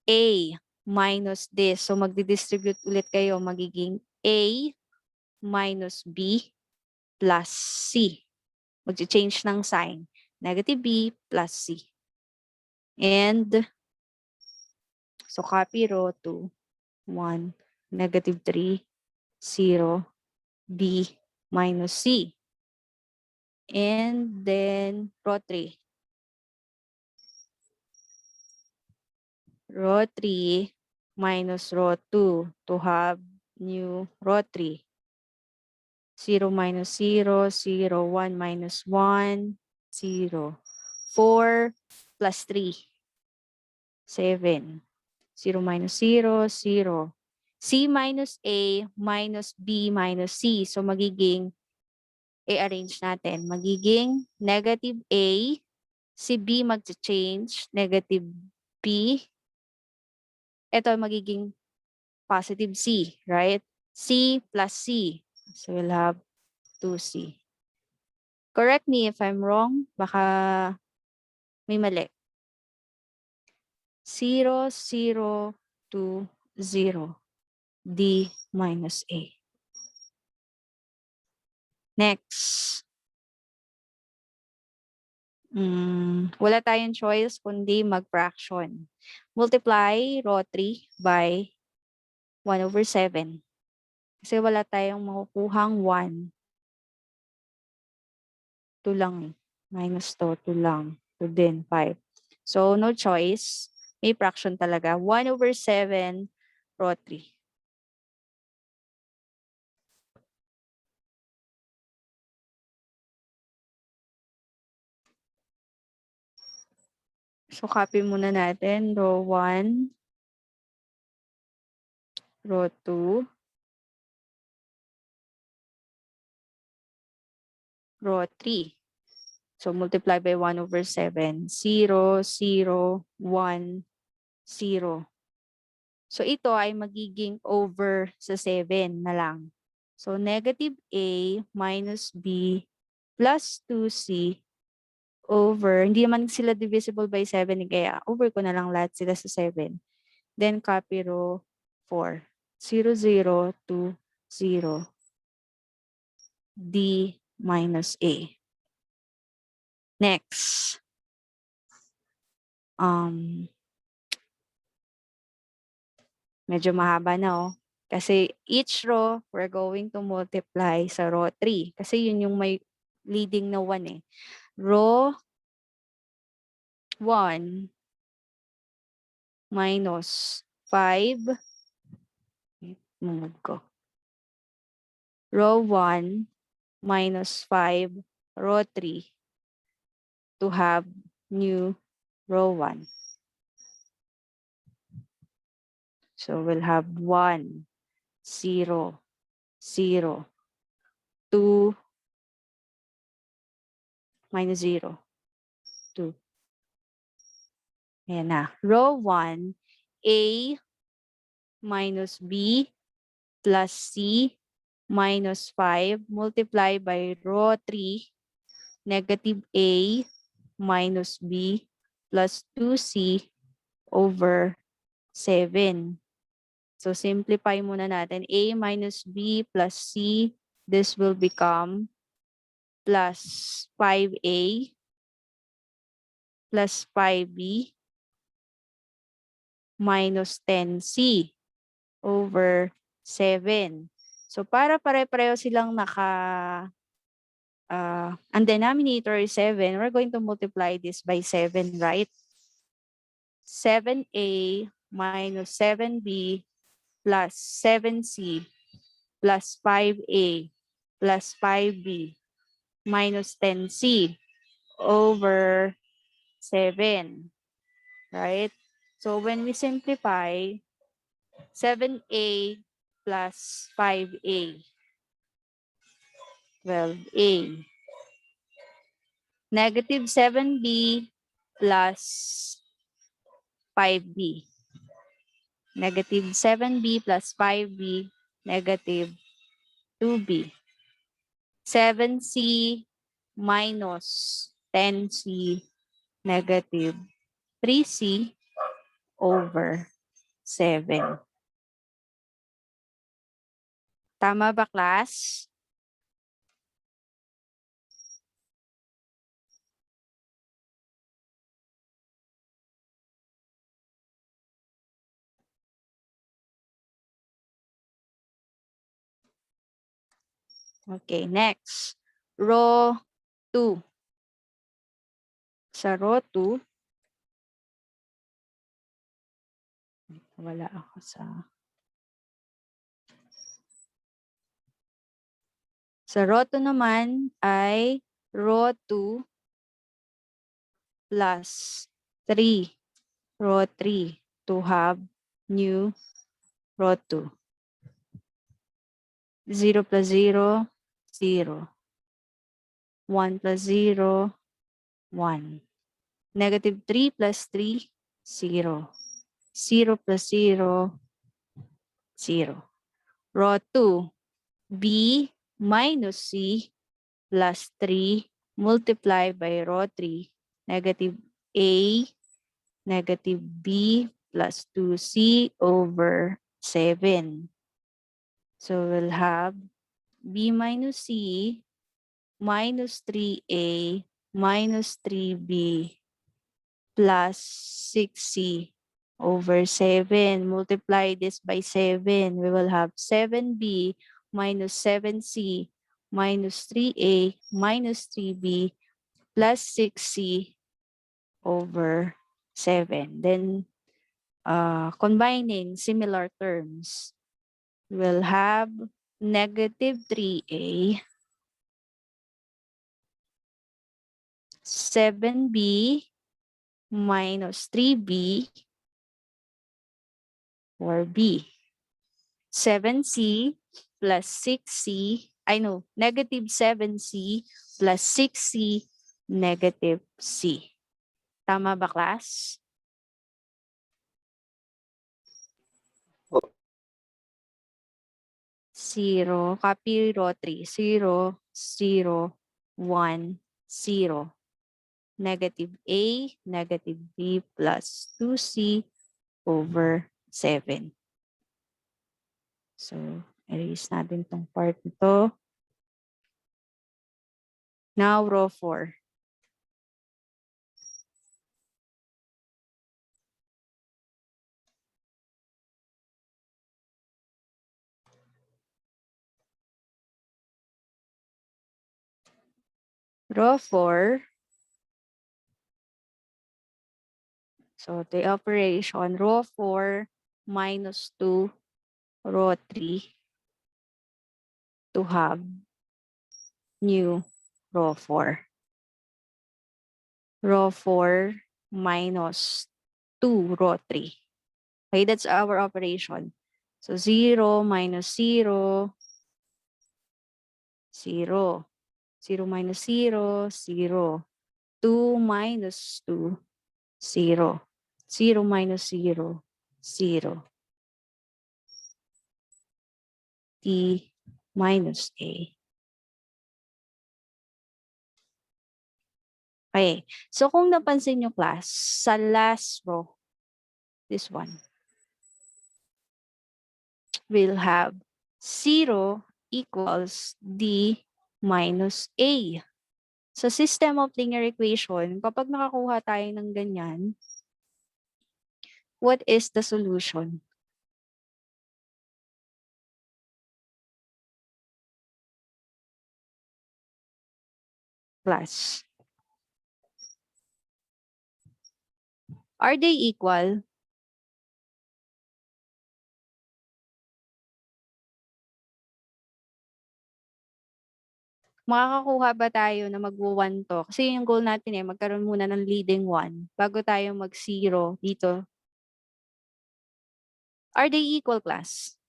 A minus this. So magdi-distribute ulit kayo. Magiging A minus B plus C. Mag-change ng sign. Negative B plus C. And so copy row 2, 1, negative 3, 0, B minus C. And then row 3. Row 3 minus row 2 to have new row 3. 0 minus 0, 0, 1 minus 1, 0. 4 plus 3, 7. 0 minus 0, 0. C minus A minus B minus C. So magiging, i-arrange natin. Magiging negative A, si B mag-change, negative B. Ito magiging positive C, right? C plus C. So we'll have 2C. Correct me if I'm wrong. Baka may mali. 0, 0, 2, 0. D minus A. Next. Wala tayong choice kundi mag-fraction. Multiply row 3 by 1 over 7. Kasi wala tayong makukuhang 1. 2 lang eh. Minus 2 lang. 2 din, 5. So, no choice. May fraction talaga. 1 over 7, row 3. So, copy muna natin. Row 1, row 2, row 3. So, multiply by 1 over 7. 0, 0, 1, 0. So, ito ay magiging over sa 7 na lang. So, negative A minus B plus 2C over, hindi naman sila divisible by 7, kaya over ko na lang lahat sila sa 7. Then copy row 4. 0, 0, 2, 0. D minus A. Next. Medyo mahaba na, oh. Kasi each row, we're going to multiply sa row 3. Kasi yun yung may leading na 1 eh. Row 1 minus 5. Move ko. Row 1 minus 5, row 3 to have new row 1. So we'll have 1, 0, 0, 2, minus 0, 2. Ayan na. Row 1, A minus B plus C minus 5 multiplied by row 3, negative A minus B plus 2C over 7. So simplify muna natin. A minus B plus C, this will become plus 5A plus 5B minus 10C over 7. So para pare-pareho silang ang denominator is 7, we're going to multiply this by 7, right? 7A minus 7B plus 7C plus 5A plus 5B minus 10C over 7, right? So when we simplify, 7A plus 5A, 12A. Negative 7B plus 5B. Negative 7B plus 5B, negative 2B. 7C minus 10C, negative 3C over 7. Tama ba, class? Okay, next. Row 2. Sa row 2, wala ako sa... Sa row 2 naman ay row 2 plus 3. Row 3 to have new row 2. 0 plus 0, 0. 1 plus 0, 1. Negative 3 plus 3, 0. 0 plus 0, 0. Row 2, B minus C plus 3 multiplied by row 3, negative A, negative B plus 2C over 7. So we'll have B minus C minus 3A minus 3B plus 6C over 7. Multiply this by 7. We will have 7B minus 7C minus 3A minus 3B plus 6C over 7. Then, combining similar terms, we'll have negative 3A, 7B minus 3B or B. 7C plus 6C, negative 7C plus 6C, negative C. Tama ba, class? Opo. 0, copy row 3, 0, 0, 1, 0. negative A, negative B plus 2C over 7. So, erase natin tong part nito. Now, row 4. Row 4. So, the operation, row 4 minus 2, row 3 to have new row 4. Row 4 minus 2, row 3. Okay, that's our operation. So, 0 minus 0, 0. 0 minus 0, 0. 2 minus 2, 0. 0 minus 0, 0. T minus A. Okay. So, kung napansin nyo class, sa last row, this one, we'll have 0 equals D minus A. Sa system of linear equation, kapag nakakuha tayo ng ganyan, what is the solution? Class. Are they equal? Makakakuha ba tayo na mag-1 to? Kasi yung goal natin magkaroon muna ng leading 1 bago tayo mag-0 dito. Are they equal class?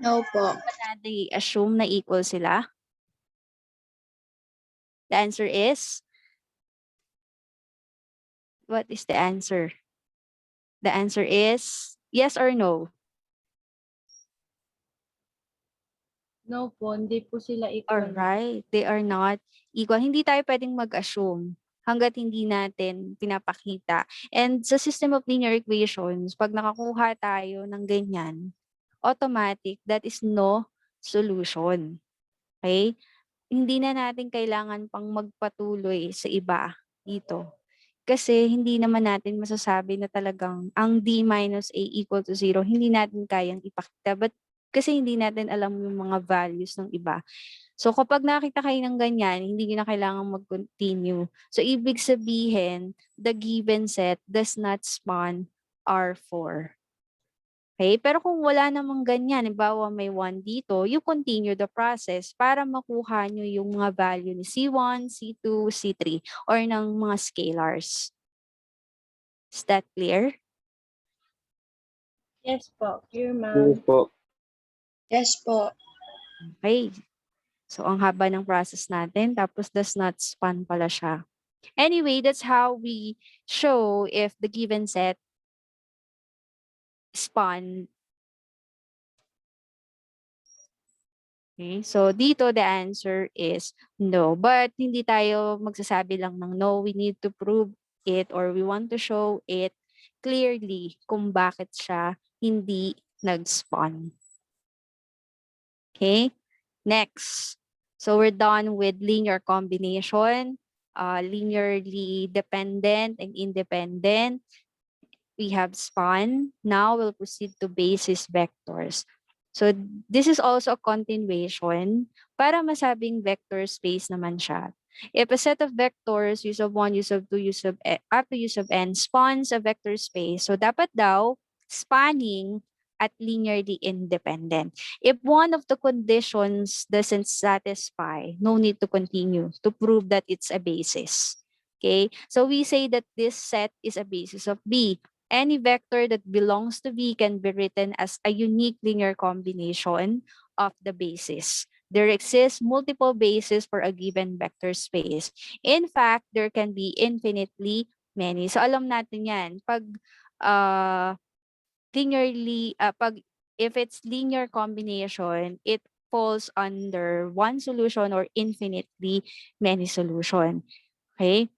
No po. Ba natin i-assume na equal sila? The answer is? What is the answer? The answer is yes or no? No po, hindi po sila equal. Alright, they are not equal. Hindi tayo pwedeng mag-assume hanggat hindi natin pinapakita. And sa system of linear equations, pag nakakuha tayo ng ganyan, automatic, that is no solution. Okay? Hindi na natin kailangan pang magpatuloy sa iba dito. Kasi hindi naman natin masasabi na talagang ang D minus A equal to 0, hindi natin kayang ipakita. But kasi hindi natin alam yung mga values ng iba. So kapag nakita kayo ng ganyan, hindi nyo na kailangan mag-continue. So ibig sabihin, the given set does not span R4. Okay? Pero kung wala namang ganyan, halimbawa may 1 dito, you continue the process para makuha nyo yung mga value ni C1, C2, C3, or ng mga scalars. Is that clear? Yes po, clear Yes ma'am. po. Yes po. Okay. So, ang haba ng process natin, tapos does not span pala siya. Anyway, that's how we show if the given set span. Okay, so dito the answer is no. But hindi tayo magsasabi lang ng no. We need to prove it or we want to show it clearly kung bakit siya hindi nag-spawn. Okay, next. So we're done with linear combination, linearly dependent and independent. We have span. Now we'll proceed to basis vectors. So this is also a continuation para masabing vector space naman siya. If a set of vectors, use of 1, use of 2, use of up to use of n, spans a vector space, so dapat daw spanning at linearly independent. If one of the conditions doesn't satisfy, no need to continue to prove that it's a basis. Okay, so we say that this set is a basis of B. Any vector that belongs to V can be written as a unique linear combination of the bases. There exists multiple bases for a given vector space. In fact, there can be infinitely many. So alam natin yan. Pag if it's linear combination, it falls under one solution or infinitely many solution. Okay?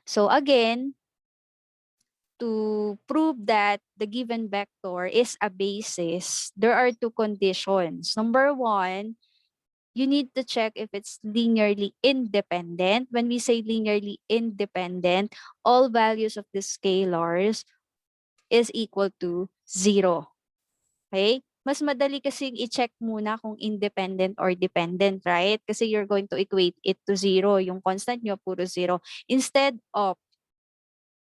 So again, to prove that the given vector is a basis, there are two conditions. Number one, you need to check if it's linearly independent. When we say linearly independent, all values of the scalars is equal to 0. Okay? Mas madali kasing i-check muna kung independent or dependent, right? Kasi you're going to equate it to 0. Yung constant nyo, puro 0. Instead of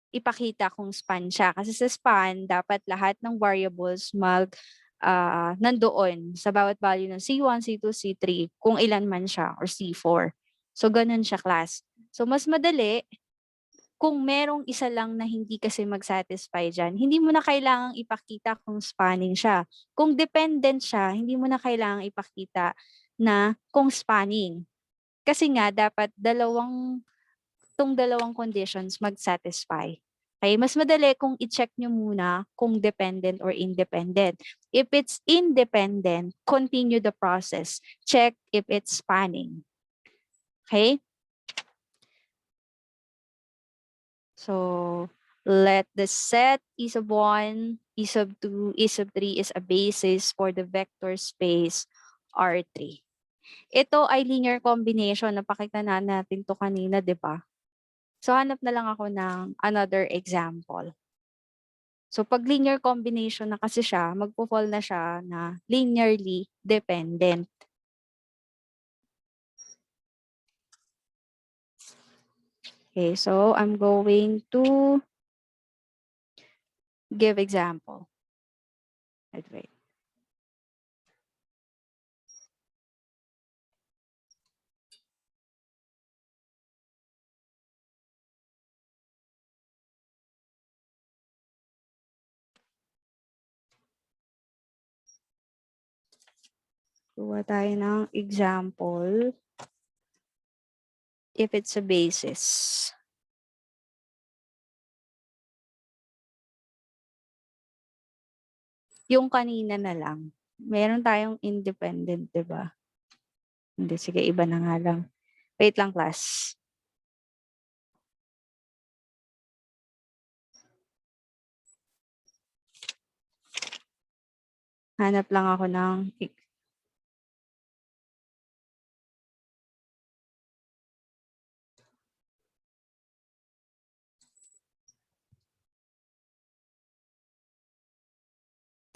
ipakita kung span siya. Kasi sa span, dapat lahat ng variables nandoon sa bawat value ng C1, C2, C3, kung ilan man siya, or C4. So, ganun siya, class. So, mas madali, kung merong isa lang na hindi kasi mag-satisfy dyan, hindi mo na kailangang ipakita kung spanning siya. Kung dependent siya, hindi mo na kailangang ipakita na kung spanning. Kasi nga, dapat dalawang conditions mag-satisfy. Okay, mas madali kung i-check nyo muna kung dependent or independent. If it's independent, continue the process. Check if it's spanning. Okay? So, let the set E sub 1, E sub 2, E sub 3 is a basis for the vector space R3. Ito ay linear combination. Napakita na natin to kanina, di ba? So, hanap na lang ako ng another example. So, pag linear combination na kasi siya, magpo-fall na siya na linearly dependent. Okay, so I'm going to give example. Wait. Kuha tayo ng example if it's a basis. Yung kanina na lang. Meron tayong independent, di ba? Hindi, sige, iba na nga lang. Wait lang, class. Hanap lang ako ng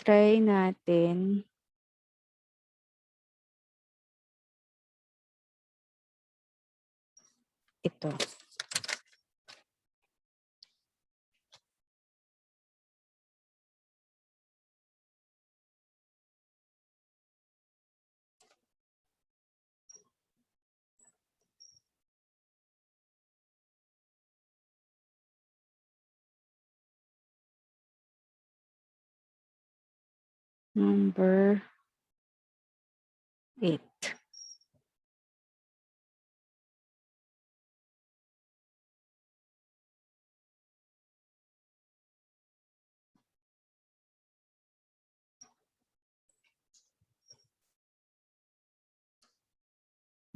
try natin. Ito. Number 8.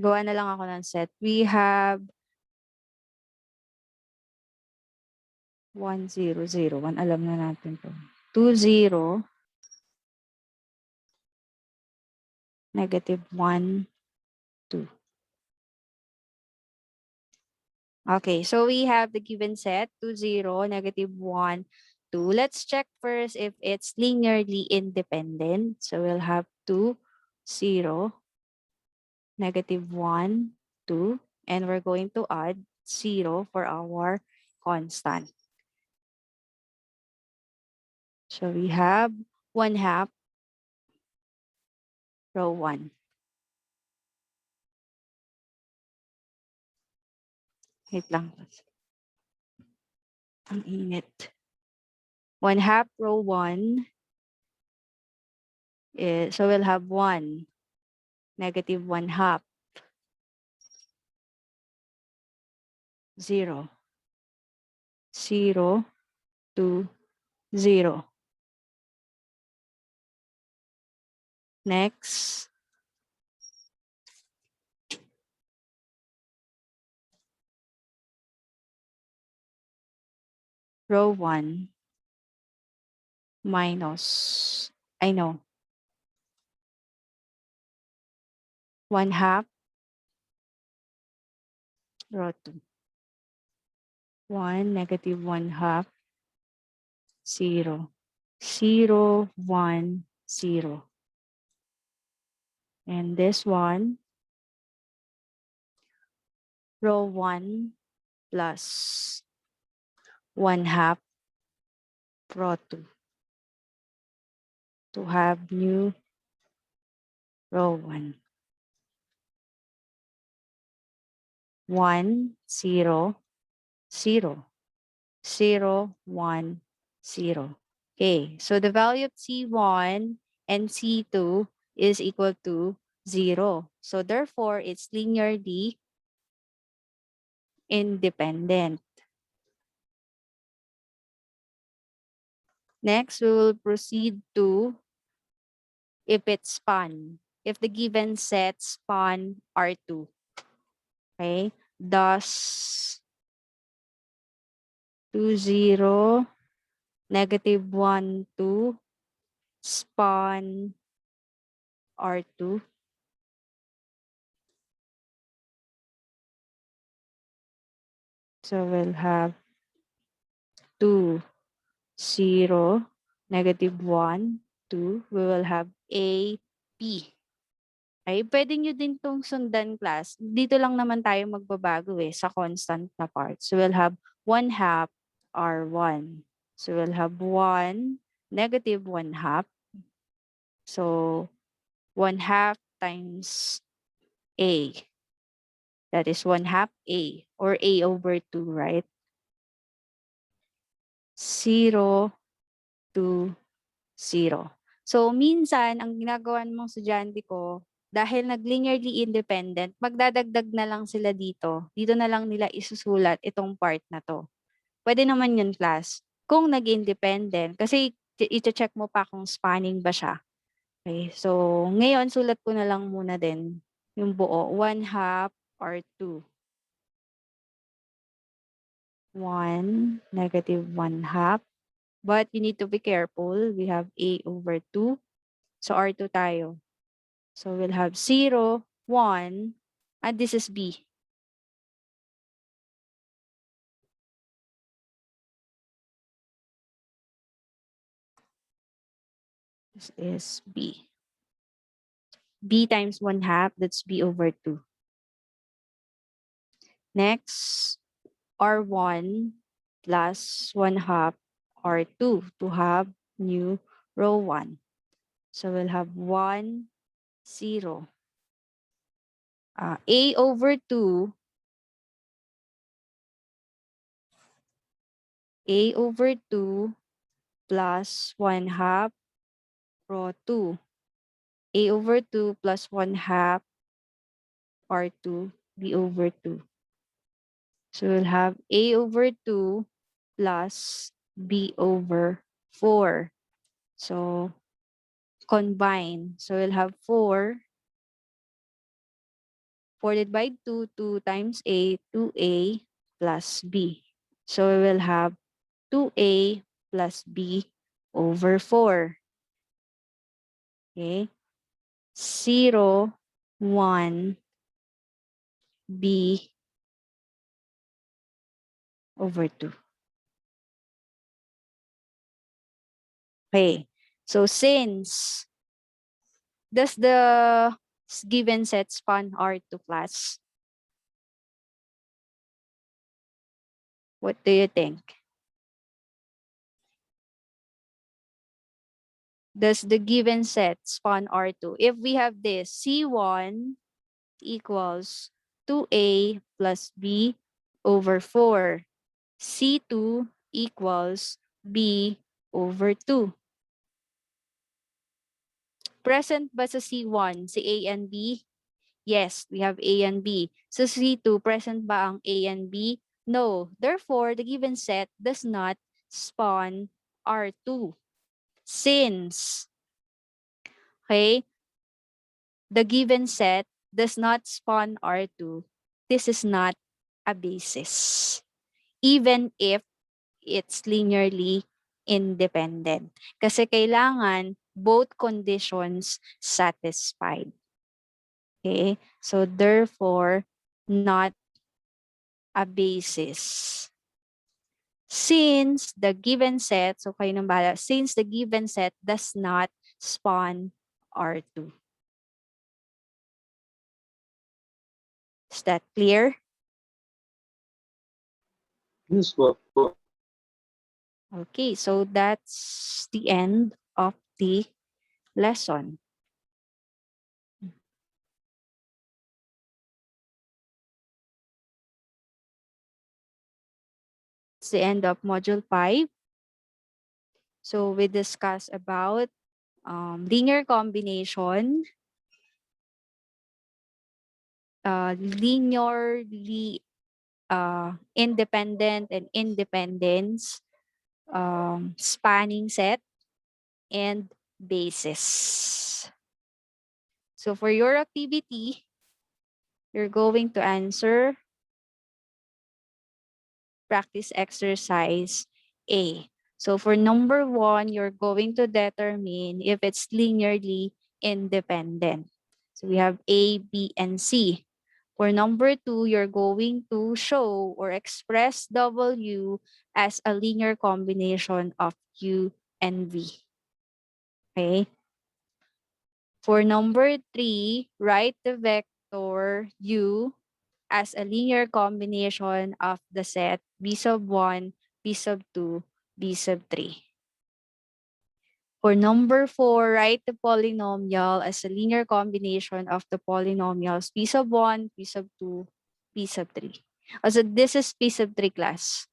Gawa na lang ako ng set. We have 1, 0, 0. 1, alam na natin to. 2, 0. Negative 1, 2. Okay, so we have the given set, 2, 0, negative 1, 2. Let's check first if it's linearly independent. So we'll have 2, 0, negative 1, 2. And we're going to add 0 for our constant. So we have 1/2 row 1. Wait lang. Ang init. 1/2 row 1. So we'll have 1, negative 1/2, 0, 0, 2, 0. Next, row 1 minus, I know, 1/2 row 2. 1, negative 1/2, 0. 0, 1, 0. And this one, row 1 plus 1/2 row 2 to have new row 1. 1, 0, 0. 0, 1, 0. Okay, so the value of C1 and C2 is equal to 0. So therefore, it's linearly independent. Next, we will proceed to if it's span. If the given set span R2. Okay, thus 2, 0, negative 1, 2, span R2. So we'll have 2, 0, negative 1, 2. We will have A, P. Okay, pwede nyo din itong sundan, class. Dito lang naman tayo magbabago sa constant na part. So we'll have 1/2 R1. So we'll have 1, negative 1/2. So 1/2 times A. That is 1/2 A, or A over 2, right? 0, 2, 0. So, minsan, ang ginagawa ng mga estudyante ko, dahil nag-linearly independent, magdadagdag na lang sila dito. Dito na lang nila isusulat itong part na to. Pwede naman yun, class. Kung nag-independent, kasi i-check mo pa kung spanning ba siya. Okay, so ngayon, sulat ko na lang muna din yung buo. 1/2 or 2. 1, negative 1/2. But you need to be careful. We have A over 2. So R2 tayo. So we'll have 0, 1, and this is B. This is B. B times 1/2, that's B over 2. Next, R1 plus 1/2 R2 to have new row 1. So we'll have 1, 0. A over 2, A over 2 plus 1/2 row 2. A over 2 plus 1/2 R2, B over 2. So we'll have A over 2 plus B over 4. So combine. So we'll have 4. 4 divided by 2, 2 times A, 2A plus B. So we will have 2A plus B over 4. Okay. 0, 1, B over 2. Okay. So since does the given set span R2 class? What do you think? Does the given set span R2? If we have this, C1 equals 2A plus B over 4. C2 equals B over 2. Present ba sa C1 si A and B? Yes, we have A and B. Sa C2, present ba ang A and B? No. Therefore, the given set does not span R2. Since, okay, the given set does not span R2, this is not a basis. Even if it's linearly independent. Kasi kailangan both conditions satisfied. Okay? So therefore, not a basis. Since the given set, so kayo nang bahala, since the given set does not span R2. Is that clear? Yes po. Okay, so that's the end of the lesson. It's the end of module 5. So we discussed about linear combination, linearly independent and independence, spanning set, and basis. So for your activity, you're going to answer practice exercise A. So for number 1, you're going to determine if it's linearly independent. So we have A, B, and C. For number 2, you're going to show or express W as a linear combination of U and V. Okay. For number 3, write the vector U as a linear combination of the set B sub 1, B sub 2, B sub 3. For number 4, write the polynomial as a linear combination of the polynomials P sub 1, P sub 2, P sub 3. So this is P sub 3 class.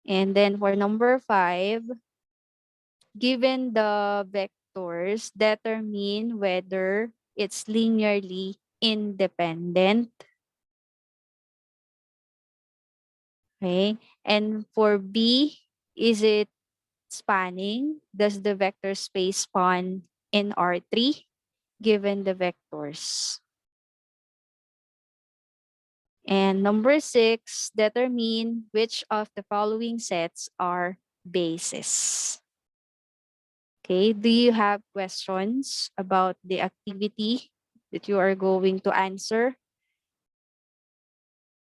And then for number 5, given the vectors, determine whether it's linearly independent. Okay. And for B, is it spanning? Does the vector space span in R3 given the vectors? And number 6, determine which of the following sets are bases. Okay, do you have questions about the activity that you are going to answer?